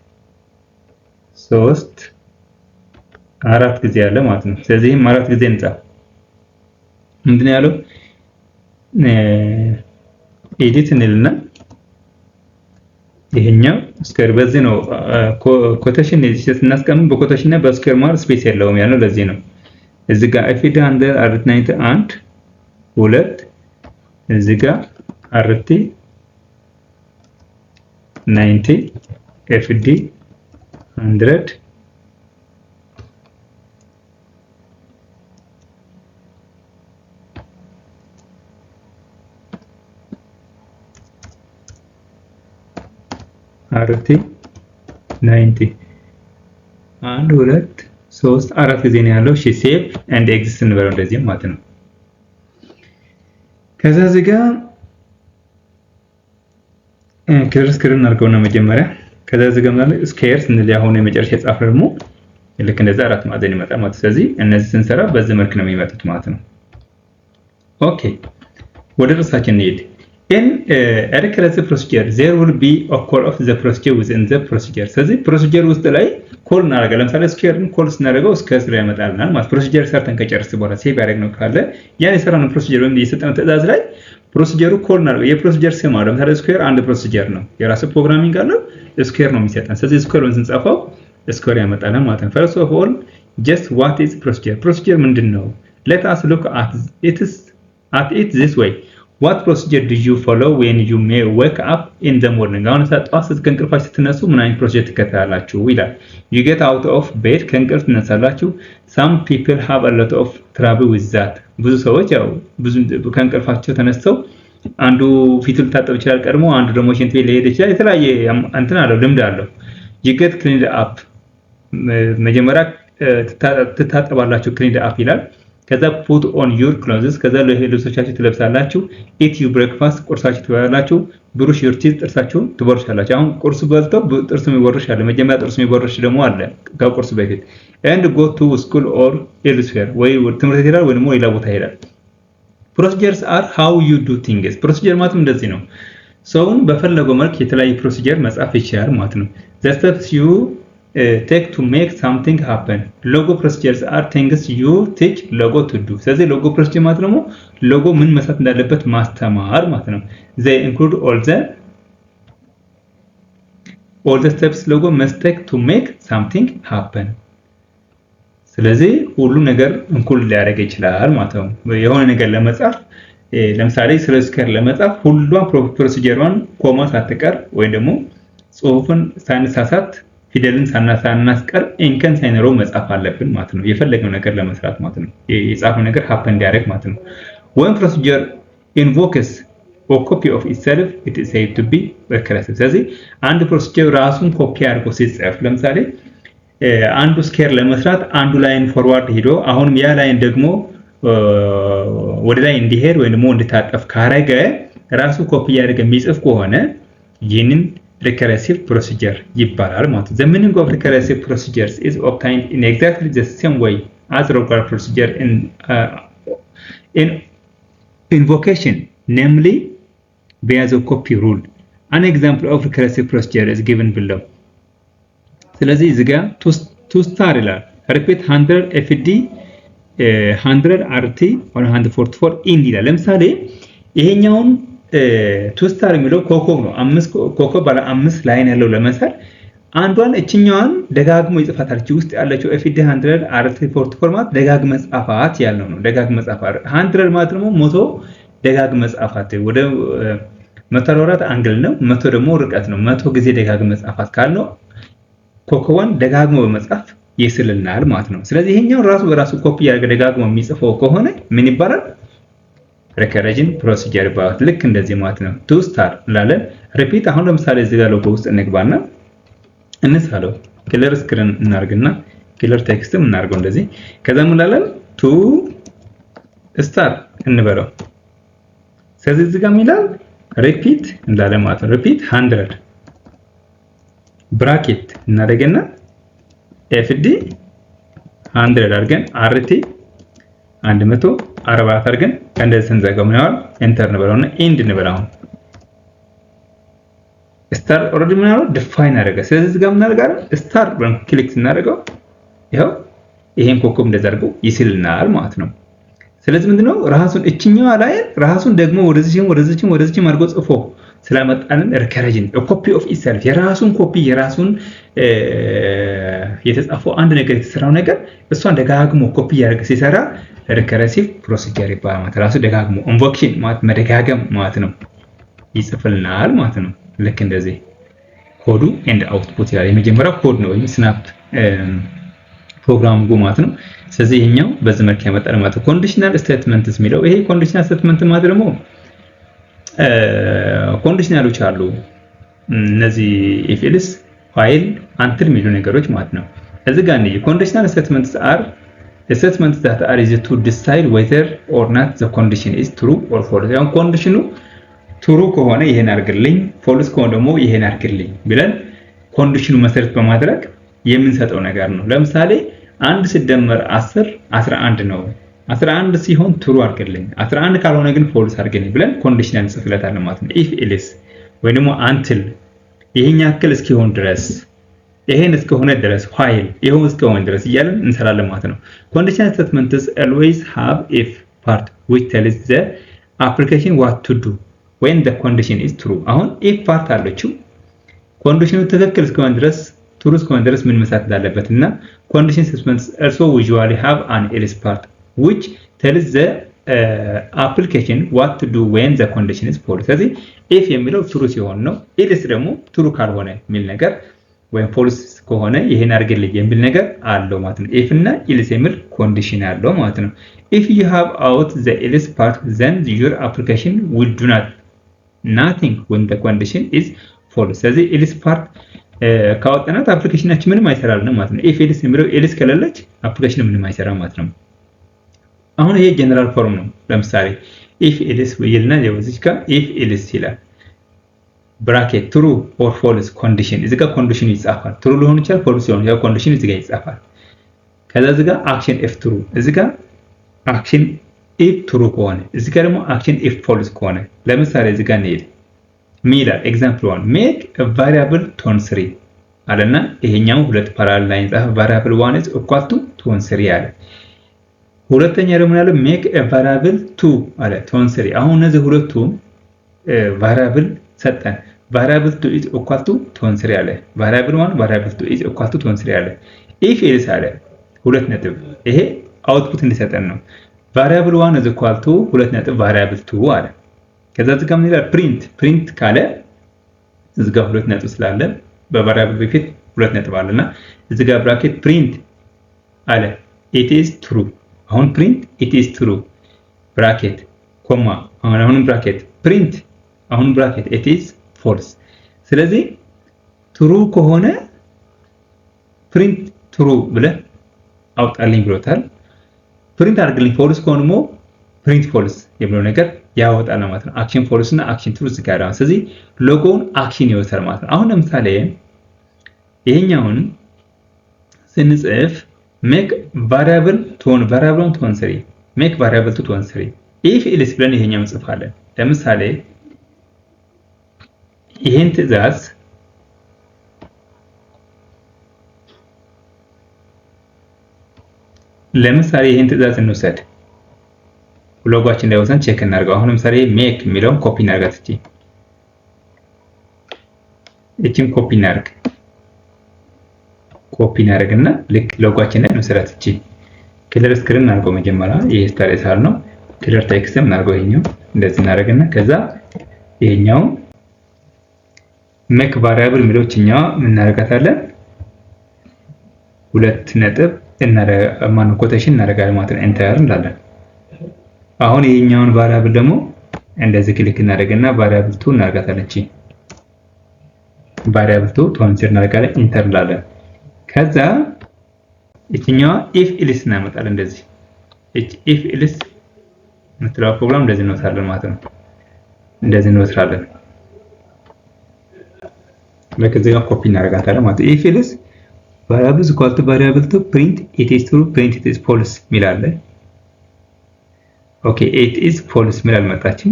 3 4 ጊዜ አለ ማለት ነው ስለዚህም 4 ጊዜ እንጻፍ ምንድነው ያለው ኤዲት እንልና ይሄኛው ስኬር በዚህ ነው ኮቴሽን እዚህ እናስቀምጥ በኮቴሽን እና በስኬር ማለት ስፔስ የለውም ያለው ለዚህ ነው እዚህ ጋር fd 191 2 እዚህ ጋር rt 90 fd 100 rt 90 1 2 3 4 ጊዜ ነው ያለው እሺ ሴቭ ኤንድ ኤግዚት እንበለው እንደዚህ ማለት ነው ከዛ እዚህ ጋር ክሊር ስክሪን አድርገውና መጀመሪያ ከዛ እዚህ ጋር ማለት ስኬር ስንል ያሁን የመጨረሻ ጻፍ ደግሞ ልክ እንደዛ አራት ማዕዘን ይመጣል ማለት ስለዚህ እነዚህ ስንሰራ በዚህ መልኩ ነው የሚመጡት ማለት ነው ኦኬ ወደ ርዕሳችን እንሂድ in a recursive procedure there will be a call of the procedure within the procedure ስለዚህ ፕሮሲጀር ውስጥ ላይ ኮል እናደርጋለን ለምሳሌ ስኬርን ኮል ስናደርገው እስከ ስራ ያመጣልናል ማለት ፕሮሲጀር ሰርተን ከጨረስ በኋላ ሴቭ ያደረግነው ካለ ያ የሰራነው ፕሮሲጀር ወይም የሰጠነው ትእዛዝ ላይ ፕሮሲጀሩ ኮል እናደርጋለን የፕሮሲጀር ስም አለ ለምሳሌ ስኬር አንድ ፕሮሲጀር ነው የራሱ ፕሮግራሚንግ አለው ስኬር ነው የሚሰጠን ስለዚህ ስኬርን ስንጻፈው ስኬር ያመጣልናል ማለት ነው first of all just what is procedure ምንድነው let us look at it this way what procedure do you follow when you may wake up in the morning አሁን ጠዋት ከእንቅልፋችሁ ስትነሱ ምን አይነት ፕሮሲጀር ትከተላላችሁ ይላል you get out of bed ከእንቅልፍ ትነሳላችሁ some people have a lot of trouble with that ብዙ ሰዎች ያው ብዙ ከእንቅልፋቸው ተነስተው አንዱ ፊቱ ሊታጠብ ይችላል ቀድሞ አንዱ ደግሞ ሽንት ቤት ሊሄድ ይችላል የተለያየ እንትን አለው ልምድ አለው you get cleaned up መጀመሪያ ትታጠባላችሁ cleaned up ይላል ከዛ put on your clothes ከዛ ልብሶቻችሁ ትለብሳላችሁ eat your breakfast ቁርሳችሁ ትበላላችሁ brush your teeth ጥርሳችሁን ትቦርሻላችሁ አሁን ቁርስ በልተው ጥርስ የሚቦርሻል መጀመሪያ ጥርስ የሚቦርሽ ደግሞ አለ ከቁርስ በፊት and go to school or elsewhere ወይ ትምህርት ቤት ወይ ደግሞ ሌላ ቦታ ይሄዳል procedures are how you do things procedure ማለት እንደዚህ ነው ሰውን በፈለገው መልኩ የተለያየ ፕሮሲጀር መጻፍ ይችላል ማለት ነው the steps you take to make something happen logo procedures are things you teach logo to do ስለዚህ logo procedure ማለት ነው logo ምን መስራት እንዳለበት ማስተማር ማለት ነው they include all the all the steps logo must take to make something happen ስለዚህ ሁሉ ነገር እንኩል ሊያደርግ ይችላል ማለት ነው የሆነ ነገር ለመጻፍ ለምሳሌ ስለ ስኬር ለመጻፍ ሁሉም ፕሮሲጀሩን ኮማ ሳትቀር ወይ ደግሞ ጽሁፍን ሳንሳሳት ፊደልን ሳናስቀር እንከን ሳይኖረው መጻፍ አለብን ማለት ነው የፈለገው ነገር ለመስራት ማለት ነው የጻፈው ነገር happen እንዲያደርግ ማለት ነው when procedure invokes a copy of itself it is said to be recursive ስለዚህ አንድ ፕሮሲጀር ራሱን ኮፒ አድርጎ ሲጻፍ ለምሳሌ አንዱ ስኬር ለመስራት አንዱ ላይን ፎርዋርድ ሄዶ አሁንም ያ ላይን ደግሞ ወደ ላይ እንዲሄድ ወይ ደግሞ እንድታጠፍ ካረገ ራሱ ኮፒ ያደርገ የሚጽፍ ከሆነ ይህንን recursive procedure ይባላል ማለት ነው the meaning of recursive procedures is obtained in exactly the same way as regular procedure in invocation namely via the copy rule an example of recursive procedure is given below ስለዚህ እዚህ ጋር to star ይላል repeat 100 fd 100 rt 144 in ይላል ለምሳሌ ይሄኛውን to star የሚለው ኮኮብ ነው 5 ኮኮብ ባለ 5 ላይን ያለው ለመሳል አንዷን እችኛዋን ደጋግሞ ይጽፋታል እቺ ውስጥ ያለችው fd 100 rt 44 ማለት ደጋግመ ጻፋት ያለው ነው ደጋግመ ጻፋት 100 ማለት ደግሞ 100 ደጋግመ ጻፋት ወደ 144 አንግል ነው 100 ደግሞ ርቀት ነው 100 ጊዜ ደጋግመ ጻፋት ካልነው ኮኮዋን ደጋግሞ በመጻፍ ይስልናል ማለት ነው ስለዚህ ይሄኛው ራሱ በራሱ ኮፒ ያደርገ ደጋግሞ የሚጽፈው ከሆነ ምን ይባላል recursion procedure ይባላል ልክ እንደዚህ ማለት ነው to star እንላለን repeat አሁን ለምሳሌ እዚህ ጋር ሎጎ ውስጥ እንግባና እንሳለው ክሊር ስክሪን እናርግና ክሊር ቴክስትም እናርገው እንደዚህ ከዛ ምን እንላለን to star እንበለው ስለዚህ እዚህ ጋር ሚላል repeat እንላለን ማለት ነው repeat 100 bracket እናደርግና fd 100 አድርገን rt 144 አድርገን እንደዚህ እንዘጋው ነው enter እንበለውና end እንበላው star already ምን አለው define አደረገ ስለዚህ እዚህ ጋር ምን አደረጋለን star ብለን ክሊክ እናደርገው ይሄው ይሄን ኮኮብ እንደዘርገው ይስልናል ማለት ነው ስለዚህ ምንድነው ራሱን እችኛዋ ላይ ራሱን ደግሞ ወደዚህም አድርጎ ጽፎ ስለመጣልን recursion a copy of itself የራሱን ኮፒ የራሱን የተጻፈው አንድ ነገር የተሰራው ነገር እሷን ደጋግሞ ኮፒ ያደርግ ሲሰራ recursive procedure ይባላል ማለት ራሱ ደጋግሞ invocation ማለት መደጋገም ማለት ነው ይጽፍልናል ማለት ነው ልክ እንደዚህ ኮዱ and output ይላል የመጀመሪያው ኮድ ነው ወይም snap ፕሮግራም ማለት ነው ስለዚህ ይሄኛው በዚህ መልኩ ያመጣል ማለት ነው conditional statements የሚለው ይሄ conditional statement ማለት ደግሞ ኮንዲሽናሎች አሉ እነዚህ if else while until የሚሉ ነገሮች ማለት ነው እዚህ ጋር ነው conditional statements are statements that are used to decide whether or not the condition is true or false ያው ኮንዲሽኑ true ከሆነ ይሄን አድርግልኝ false ከሆነ ደግሞ ይሄን አድርግልኝ ብለን ኮንዲሽኑ መሰረት በማድረግ የምንሰጠው ነገር ነው ለምሳሌ 1 ሲደመር 10 11 ነው 11 ሲሆን true አድርግልኝ 11 ካልሆነ ግን false አድርግልኝ ብለን ኮንዲሽናል ጽፈለታለን ማለት ነው if else ወይ ደግሞ until ይሄን ያክል እስኪሆን ድረስ ይሄን እስከሆነ ድረስ while ይሄው እስከሆነ ድረስ እያለን እንሰራለን ማለት ነው conditional statements always have if part which tells the application what to do when the condition is true አሁን if part አለችው ኮንዲሽኑ ትክክል እስከሆነ ድረስ true እስከሆነ ድረስ ምን መስራት እንዳለበትና conditional statements also usually have an else part which tells the application what to do when the condition is false ስለዚህ if የሚለው true ሲሆን ነው else ደግሞ true ካልሆነ የሚል ነገር ወይም false ከሆነ ይሄን አድርግልኝ የሚል ነገር አለው ማለት ነው if እና else የሚል ኮንዲሽን አለው ማለት ነው if you have out the else part then your application will do nothing when the condition is false ስለዚህ else part ካወጣናት አፕሊኬሽናችን ምንም አይሰራልንም ማለት ነው if else የሚለው else ከሌለች አፕሊኬሽኑ ምንም አይሰራ ማለት ነው አሁን ይሄ ጀነራል ፎርም ነው ለምሳሌ if else ይልና የወዝች ጋር if else ይላል bracket true or false condition እዚህ ጋር ኮንዲሽን ይጻፋል true ሊሆን ይችላል false ሊሆን ይችላል ኮንዲሽን እዚህ ጋር ይጻፋል ከዛ እዚህ ጋር action if true እዚህ ጋር action if true ከሆነ እዚህ ጋር ደግሞ action if false ከሆነ ለምሳሌ እዚህ ጋር ነው ሚላል example 1 make a variable tone3 አለና ይሄኛው ሁለት ፓራሌል ላይን ጻፈ variable 1 is equal to tone3 አለ ሁለተኛ ደግሞ ያለው make a variable 2 አለ tone3 አሁን እነዚህ ሁለቱም variable ሰጠን variable 2 is equal to ትሆን ስሪ አለ variable 1 variable 2 is equal to ትሆን ስሪ አለ if else አለ ሁለት ነጥብ ይሄ አውትፑት እንዲሰጠን ነው variable 1 is equal to ሁለት ነጥብ variable 2 አለ ከዛ እዚህ ጋር ምን ይላል print ካለ እዚህ ጋር ሁለት ነጥብ ስላለ በvariable በፊት ሁለት ነጥብ አለና እዚህ ጋር ብራኬት print አለ it is true አሁን print it is true bracket ኮማ አሁን bracket print አሁን bracket it is false ስለዚህ true ከሆነ print true ብለ አውጣልኝ ብሎታል print አድርግልኝ false ከሆነ ሞ print false የሚለው ነገር ያወጣል ማለት ነው action false እና action true ዝጋራ ስለዚህ ሎጎውን action ይወስዳል ማለት ነው አሁን ለምሳሌ ይሄኛውን ስንጽፍ make variable to variable 1 to 3 make variable 2 to 3 if else ብለን ይሄኛውን እንጽፋለን ለምሳሌ ይሄን ትዕዛዝ ለምሳሌ ይሄን ትዕዛዝ እንውሰድ ሎጓችን ላይ ወሰን ቼክ እናድርገው አሁን ለምሳሌ make የሚለውን ኮፒ እናድርጋት እቺን ኮፒ እናድርግና ልክ ሎጓችን ላይ እንሰራት እቺ ክሊር ስክሪን እናድርገው መጀመሪያ ይሄ ስታይል ነው ክሊር ቴክስትም እናድርገው ይሄኛው እንደዚህ እናደርግና ከዛ ይሄኛው make variable የሚለውችኛ ምን እናደርጋታለን ሁለት ነጥብ ማን ኮቴሽን እናደርጋለን ማለት ነው enter እንላለን አሁን ይሄኛውን variable ደግሞ እንደዚህ ክሊክ እናደርግና variable 2 እናደርጋታለን እቺ variable 2 ትራንስፈር እናደርጋለን enter እንላለን ከዛ እቺኛዋ if else እናመጣለን እንደዚህ if else ምትለው ፕሮግራም እንደዚህ እንወስዳለን ማለት ነው እንደዚህ እንወስዳለን ለከዚህ ጋር ኮፒ እናደርጋታለን ማለት if else variable is equal to variable to print it is true print it is false ሚላለ ኦኬ it is false ሚላል መጣችን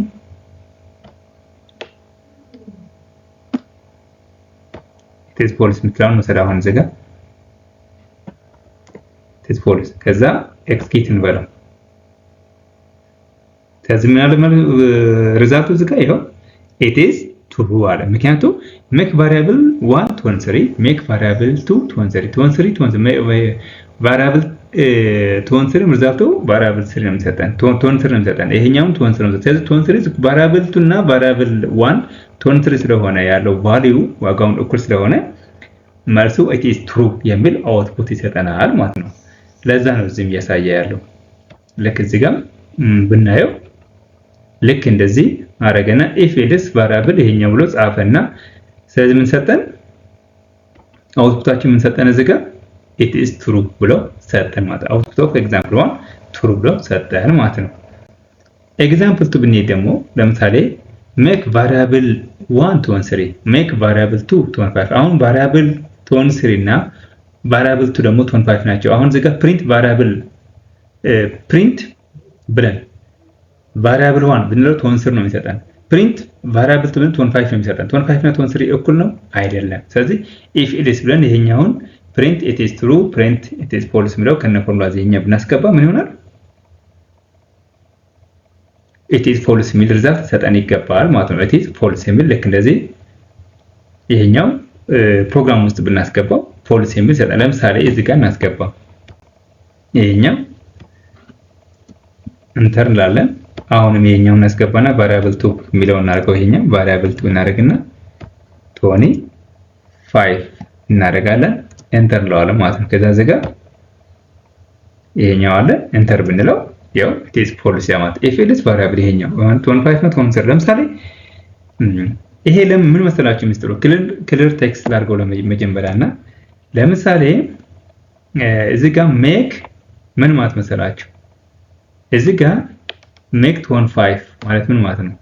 it is false ምትለውን ወሰደ አሁን ዘጋ it is false ከዛ execute እንበለው ተዝምናለ ሪዛልቱ ዘጋ ይሄው it is true አለ ምክንያቱም make variable 1 to 3 make variable 2 to 3 to 3 to 3 variable 2 3 ሪዛልቱ variable 3 ነው የሚሰጠን 2 3 ነው የሚሰጠን ይሄኛው 2 3 ነው ስለዚህ 2 3 variable 2 እና variable 1 2 3 ስለሆነ ያለው ቫልዩ ዋጋውን እኩል ስለሆነ መልሱ it is true የሚል አውትፑት ይሰጠናል ማለት ነው ለዛ ነው እዚህም ያሳየ ያለው ልክ እዚህ ጋር ብናየው ልክ እንደዚህ አረገና if else variable ይሄኛው ብሎ ጻፈና ስለዚህ ምን ሰጠን አውትፑታችን ምን ሰጠን እዚህ ጋር it is true ብሎ ሰጠን ማለት አውትፑት ኦፍ ኤግዛምፕል 1 true ብሎ ሰጠን ማለት ነው ኤግዛምፕል 2 ብንሄድ ደግሞ ለምሳሌ make variable 1 to 3 make variable 2 to 5 አሁን variable 3 እና variable 2 ደግሞ 5 ናቸው አሁን እዚህ ጋር print variable print ብለን variable 1 ብንለው 3 ነው የሚሰጠን print variable 2 ብለን 5 ነው የሚሰጠን 5 እና 3 እኩል ነው አይደለም ስለዚህ if else ብለን ይሄኛውን print it is true print it is false የሚለው ከነ ፎርሙላ ዘኛ ብናስገባ ምን ይሆናል it is false የሚል ሪዛልት ሰጠን ይገባል ማለት ነው it is false የሚል ልክ እንደዚህ ይሄኛው ፕሮግራም ውስጥ ብናስገባው false የሚል ሰጠን ለምሳሌ እዚህ ጋር እናስገባ ይሄኛው enter እንላለን አሁንም ይሄኛውን እናስገባና variable 2 የሚለውን እናርገው ይሄኛው variable 2 እናደርግና 25 እናደርጋለን enter እንለዋለን ማለት ነው ከዛ እዚህ ጋር ይሄኛው አለ enter ብንለው ያው it is false ያማት if else variable ይሄኛው 25 ነው 20 ለምሳሌ ይሄ ለምን መሰላችሁ ሚስጥሩ ክሊር ቴክስት ላድርገው ለመጀመሪያና ለምሳሌ እዚህ ጋር make ምን ማለት መሰላችሁ እዚህ ጋር make 25 ማለት ምን ማለት ነው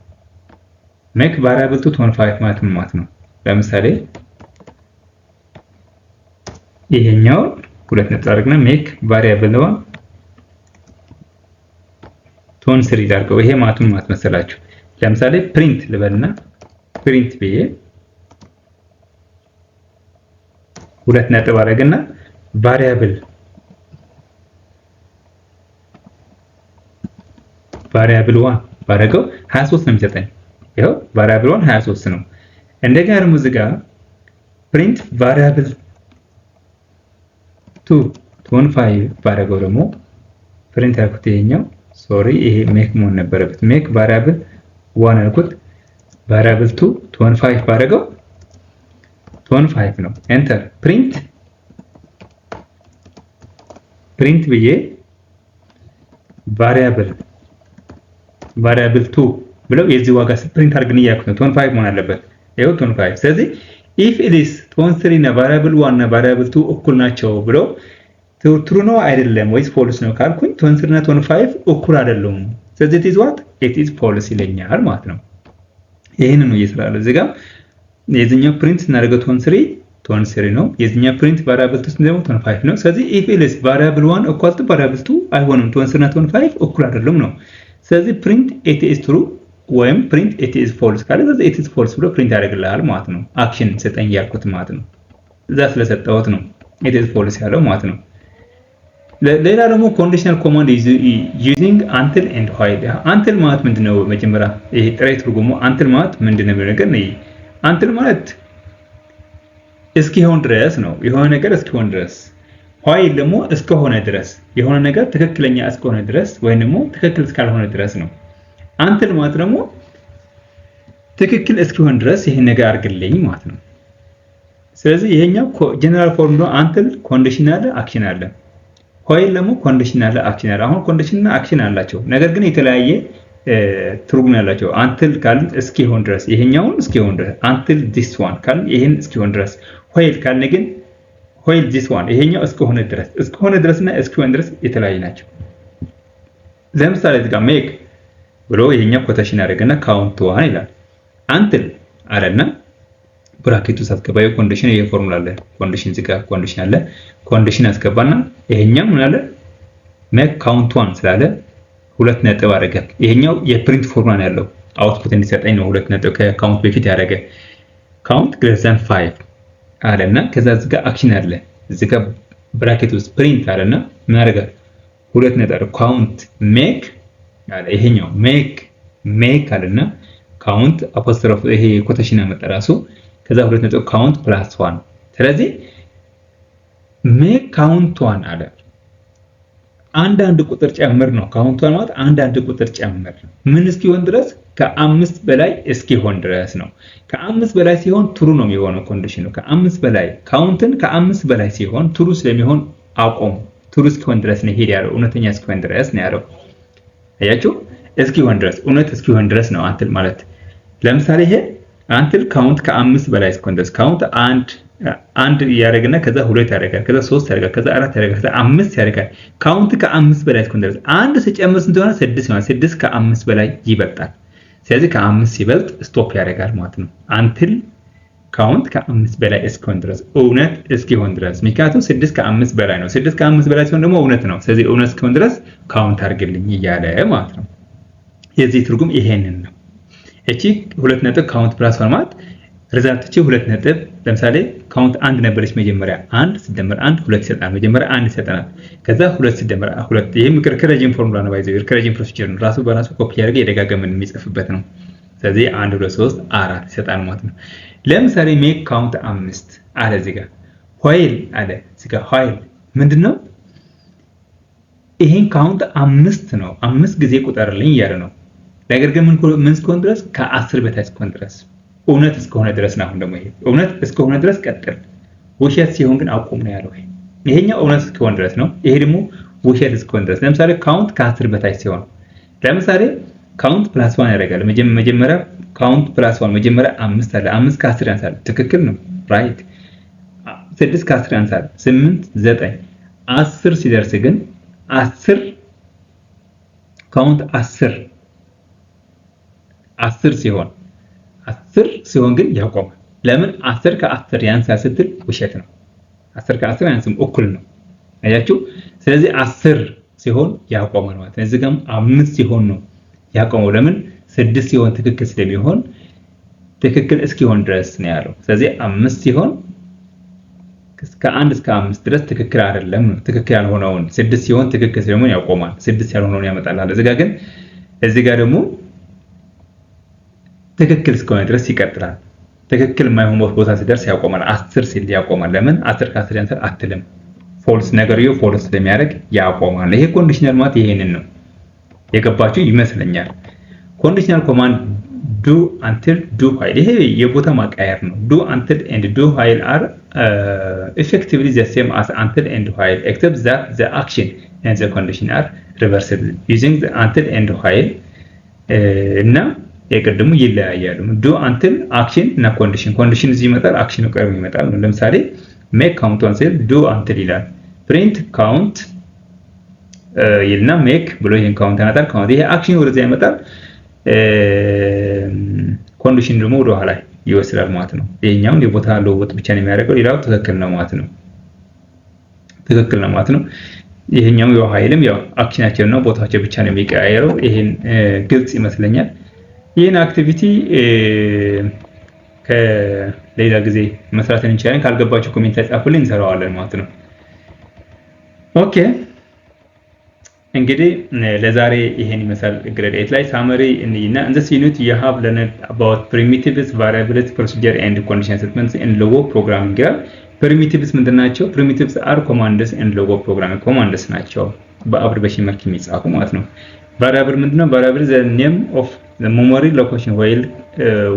make variable to 25 ማለት ምን ማለት ነው ለምሳሌ ይሄኛው ሁለት ነጥብ አድርገን make variable 1 3 ዳርገው ይሄ ማለት ምን ማለት መሰላችሁ ለምሳሌ print ልበልና print ብዬ ሁለት ነጥብ አድርገና variable variable 1 ባረገው 23 ነው የሚሰጠኝ ይሄው variable 1 23 ነው እንደገና ደግሞ እዚህ ጋር print variable 2 25 ባደረገው ደግሞ print ያልኩት ይሄኛው ሶሪ ይሄ make መሆን ነበረበት make variable 1 ያልኩት variable 2 25 ባደረገው 25 ነው enter print ብዬ variable 2 ብለው የዚህ ዋጋ print አድርግን እያልኩት ነው 25 መሆን አለበት ይሄው 25 ስለዚህ if it is 23 እና variable 1 እና variable 2 እኩል ናቸው ብሎ ትሩ ነው አይደለም ወይስ ፎልስ ነው ካልኩኝ 23 እና 25 እኩል አይደሉም ስለዚህ it is what it is false ይለኛል ማለት ነው ይሄንን ነው እየሰራለ እዚህ ጋር የዚህኛው print እናደርገው 23 ነው የዚህኛው print variable 2 ደግሞ 25 ነው ስለዚህ if it is variable 1 equal to variable 2 አይሆንም 23 እና 25 እኩል አይደሉም ነው ስለዚህ print it is true ወይም print it is false ካለ ስለዚህ it is false ብሎ print ያደርግልሃል ማለት ነው አክሽን ሰጠኝ ያልኩት ማለት ነው እዛ ስለሰጠሁት ነው it is false ያለው ማለት ነው ሌላ ደግሞ conditional command is using until and while until ማለት ምንድነው መጀመሪያ ይሄ ጥሬ ትርጉሙ until ማለት ምንድነው ነገር ነው until ማለት እስኪሆን ድረስ ነው የሆነ ነገር እስኪሆን ድረስ while ደግሞ እስከሆነ ድረስ የሆነ ነገር ትክክለኛ እስከሆነ ድረስ ወይንም ደግሞ ትክክል እስካልሆነ ድረስ ነው until ማለት ደግሞ ትክክል እስኪሆን ድረስ ይሄን ነገር አድርግልኝ ማለት ነው ስለዚህ ይሄኛው ጀነራል ፎርም ነው until conditional action አለ while ደግሞ conditional action አለ አሁን conditional action አላቸው ነገር ግን የተለያየ ትርጉም ያላቸው until ካልን እስኪሆን ድረስ ይሄኛውን እስኪሆን ድረስ until this one ካልን ይሄን እስኪሆን ድረስ while ካልን ግን while this one ይሄኛው እስከሆነ ድረስና እስኪሆን ድረስ የተለያየ ናቸው ለምሳሌ እዚህ ጋር make ብሎ ይሄኛው ኮቴሽን ያደርገና count to 1 ይላል until አለና ብራኬት ውስጥ አስገባዩ ኮንዲሽን ይሄ ፎርሙላ አለ ኮንዲሽን እዚህ ጋር ኮንዲሽን አለ ኮንዲሽን አስገባና ይሄኛው ምን አለ make count to 1 ስላለ ሁለት ነጥብ አደረገ ይሄኛው የፕሪንት ፎርሙላ ነው ያለው አውትፑት እንዲሰጠኝ ነው ሁለት ነጥብ ከካውንት በፊት ያደረገ count greater than 5 አለና ከዛ እዚህ ጋር አክሽን አለ እዚህ ጋር ብራኬት ውስጥ ፕሪንት አለና ምን አደረገ ሁለት ነጥብ count make አለ ይሄኛው make አለና count apostrophe ይሄ ኮቴሽን አመጣራሱ ከዛ ሁለት ነጥብ count plus 1 ስለዚህ make count 1 አለ አንድ ቁጥር ጨምር ነው count 1 ማለት አንድ ቁጥር ጨምር ምን እስኪሆን ድረስ ከ5 በላይ እስኪሆን ድረስ ነው ከ5 በላይ ሲሆን ትሩ ነው የሚሆነው ኮንዲሽኑ ከ5 በላይ ካውንትን ከ5 በላይ ሲሆን ትሩ ስለሚሆን አቆም ትሩ እስኪሆን ድረስ ነው ሄድ ያለው እውነተኛ እስኪሆን ድረስ ነው ያለው አያችሁ እስኪሆን ድረስ እውነት እስኪሆን ድረስ ነው አንትል ማለት ለምሳሌ ይሄ አንትል ካውንት ከ5 በላይ እስኪሆን ድረስ ካውንት አንድ ያደርግና ከዛ 2 ያደርጋል ከዛ 3 ያደርጋል ከዛ 4 ያደርጋል ከዛ 5 ያደርጋል ካውንት ከ5 በላይ እስኪሆን ድረስ አንድ ሲጨምር ስንት ሆነ 6 ይሆናል 6 ከ5 በላይ ይበልጣል ስለዚህ ከ5 ሲበልጥ ስቶፕ ያደርጋል ማለት ነው አንትል ካውንት ከ5 በላይ እስኪሆን ድረስ እውነት እስኪሆን ድረስ ምክንያቱም 6 ከ5 በላይ ነው 6 ከ5 በላይ ሲሆን ደግሞ እውነት ነው ስለዚህ እውነት እስኪሆን ድረስ ካውንት አድርግልኝ እያለ ማለት ነው የዚህ ትርጉም ይሄንን ነው እቺ ሁለት ነጥብ ካውንት ፕላስ ፎርማት ሪዛልት ሁለት ነጥብ ለምሳሌ ካውንት 1 ነበረች መጀመሪያ 1 ሲደመር 1 2 ይሰጣል መጀመሪያ 1 ይሰጣል ከዛ 2 ሲደመር 2 ይሄ ከረጅም ፎርሙላ ነው ባይዘው ከረጅም ፕሮሲጀር ነው ራሱ በራሱ ኮፒ ያደርገ የደጋገመን የሚጽፍበት ነው ስለዚህ 1 2 3 4 ይሰጣል ማለት ነው ለምሳሌ make count 5 አለ እዚህ ጋር while አለ እዚህ ጋር while ምንድነው ይሄን ካውንት 5 ነው 5 ጊዜ ቁጠርልኝ እያለ ነው ነገር ግን ምን እስከሆነ ድረስ ከ10 በታች እስከሆነ ድረስ እውነት እስከሆነ ድረስ ነው አሁን ደግሞ ይሄ እውነት እስከሆነ ድረስ ቀጥል ውሸት ሲሆን ግን አቁም ነው ያለው ይሄኛው እውነት እስከሆነ ድረስ ነው ይሄ ደግሞ ውሸት እስከሆነ ድረስ ለምሳሌ ካውንት ከ10 በታች ሲሆን ለምሳሌ ካውንት ፕላስ 1 ያደርጋል መጀመሪያ ካውንት ፕላስ 1 መጀመሪያ 5 አለ 5 ከ10 ያንሳል ትክክል ነው ራይት 6 ከ10 ያንሳል 8 9 10 ሲደርስ ግን 10 ካውንት 10 ሲሆን ግን ያቆማል ለምን 10 ከ10 ያንሳል ስትል ውሸት ነው 10 ከ10 ያንስም እኩል ነው አያችሁ ስለዚህ 10 ሲሆን ያቆማል ማለት ነው እዚህ ጋርም 5 ሲሆን ነው ያቆመው ለምን 6 ሲሆን ትክክል ስለሚሆን ትክክል እስኪሆን ድረስ ነው ያለው ስለዚህ 5 ሲሆን ከ1 እስከ 5 ድረስ ትክክል አይደለም ነው ትክክል ያልሆነውን 6 ሲሆን ትክክል ስለሚሆን ያቆማል 6 ያልሆነውን ያመጣል እዚህ ጋር ግን እዚህ ጋር ደግሞ ትክክል እስከሆነ ድረስ ይቀጥላል ትክክል የማይሆን ቦታ ሲደርስ ያቆማል 10 ሲል ያቆማል ለምን 10 ከ10 ያንሳል አትልም ፎልስ ነገርየው ፎልስ ስለሚያደርግ ያቆማል ይሄ ኮንዲሽናል ማለት ይሄንን ነው የገባችሁ ይመስለኛል ኮንዲሽናል ኮማንድ do until do while ይሄ የቦታ ማቃየር ነው do until and do while are effectively the same as until and while except that the action and the condition are reversible using the until and while እና የቀደሙ ይለያያሉ do until action እና condition እዚህ ይመጣል action ቀርቦ ይመጣል ለምሳሌ make count until do until ይላል print count ይልና make ብሎ ይሄን ካውንት ያመጣል ካውንት ይሄ አክሽን ወደዛ ይመጣል ኮንዲሽን ደግሞ ወደ ኋላ ይወስዳል ማለት ነው ይሄኛው የቦታ ለውጥ ብቻ ነው የሚያደርገው ሌላው ትክክል ነው ማለት ነው ይሄኛው የኃይልም ያው አክሽናቸው ነው ቦታቸው ብቻ ነው የሚቀያየረው ይሄን ግልጽ ይመስለኛል ይሄን አክቲቪቲ ከሌላ ጊዜ መስራት እንችላለን ካልገባችሁ ኮሜንት ላይ ጻፉልኝ እንሰራዋለን ማለት ነው ኦኬ እንግዲህ ለዛሬ ይሄን ይመስላል ግሬድ 8 ላይ ሳመሪ እና in this unit you have learned about primitives variables procedure and condition statements in logo programming primitives ምንድናቸው primitives are commands and logo programming commands ናቸው በአብሪቬሽን መልክ የሚጻፉ ማለት ነው variable ምንድነው variable the name of the memory location while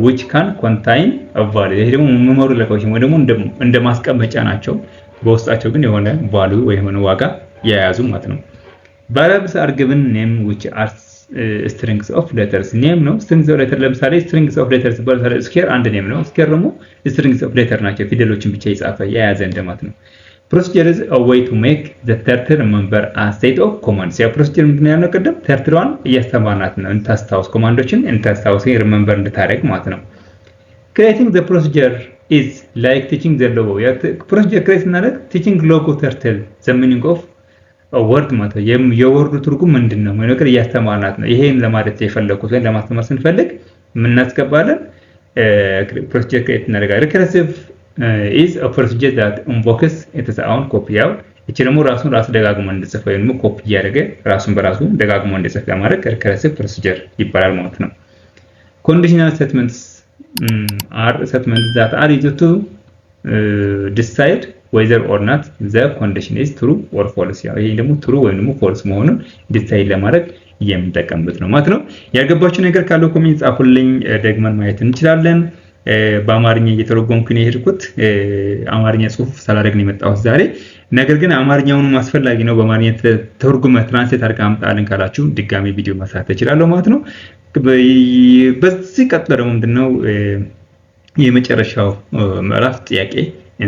which can contain a value ይሄ ደግሞ memory location ወይ ደግሞ እንደ ማስቀመጫ ናቸው በውስጣቸው ግን የሆነ value ወይ የሆነ ዋጋ የያዙ ማለት ነው variables are given name which are strings of letters name ነው strings of letters ለምሳሌ strings of letters በለምሳሌ square አንድ name ነው square ደግሞ strings of letters ናቸው ፊደሎችን ብቻ ይጻፈ የያዘ እንደማለት ነው procedure is a way to make the turtle remember a set of commands ያ procedure ምንድነው ያለው ቀደም turtle-ዋን እያስተማርናት ነው እንታስታውስ ኮማንዶችን እንታስታውስ remember እንድታረግ ማለት ነው creating the procedure is like teaching the logo ያ procedure create ማለት teaching logo turtle the meaning of ወርድ ማለት የወርዱ ትርጉም ምንድነው ወይ ነገር ያስተማርናት ነው ይሄን ለማለት የፈለኩት ወይ ለማስተማር ስንፈልግ ምን እናስገባለን procedure create እናደርጋለን recursive is a procedure that invokes its own copy out እቺ ደግሞ ራሱ ደጋግሞ እንድጽፍ ወይ ደግሞ ኮፒ ያደረገ ራሱን በራሱ ደጋግሞ እንድጽፍ ለማድረግ recursive procedure ይባላል ማለት ነው conditional statements are statements that are used to decide whether or not the condition is true or false ያው ይሄ ደግሞ true ወይ ደግሞ false መሆኑን ዲሳይድ ለማድረግ የምንጠቀምበት ነው ማለት ነው ያልገባችሁ ነገር ካለው ኮሜንት ጻፉልኝ ደግመን ማየት እንችላለን በአማርኛ እየተረጎምኩ ነው የሄድኩት አማርኛ ጽሁፍ ሳላደርግ ነው የመጣሁት ዛሬ ነገር ግን አማርኛውን ማስፈላጊ ነው በአማርኛ ተርጉመ ትራንስሌት አድርጋ አምጣልን ካላችሁ ድጋሚ ቪዲዮ መስራት እችላለሁ ማለት ነው በዚህ ቀጥሎ ደግሞ ምንድነው የመጨረሻው ምዕራፍ ጥያቄ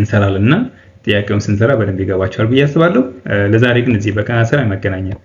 እንሰራለንና ጥያቄውን ስንሰራ በደንብ ይገባችኋል ብዬ አስባለሁ ለዛሬ ግን እዚህ በቃ ሰላም ያገናኛል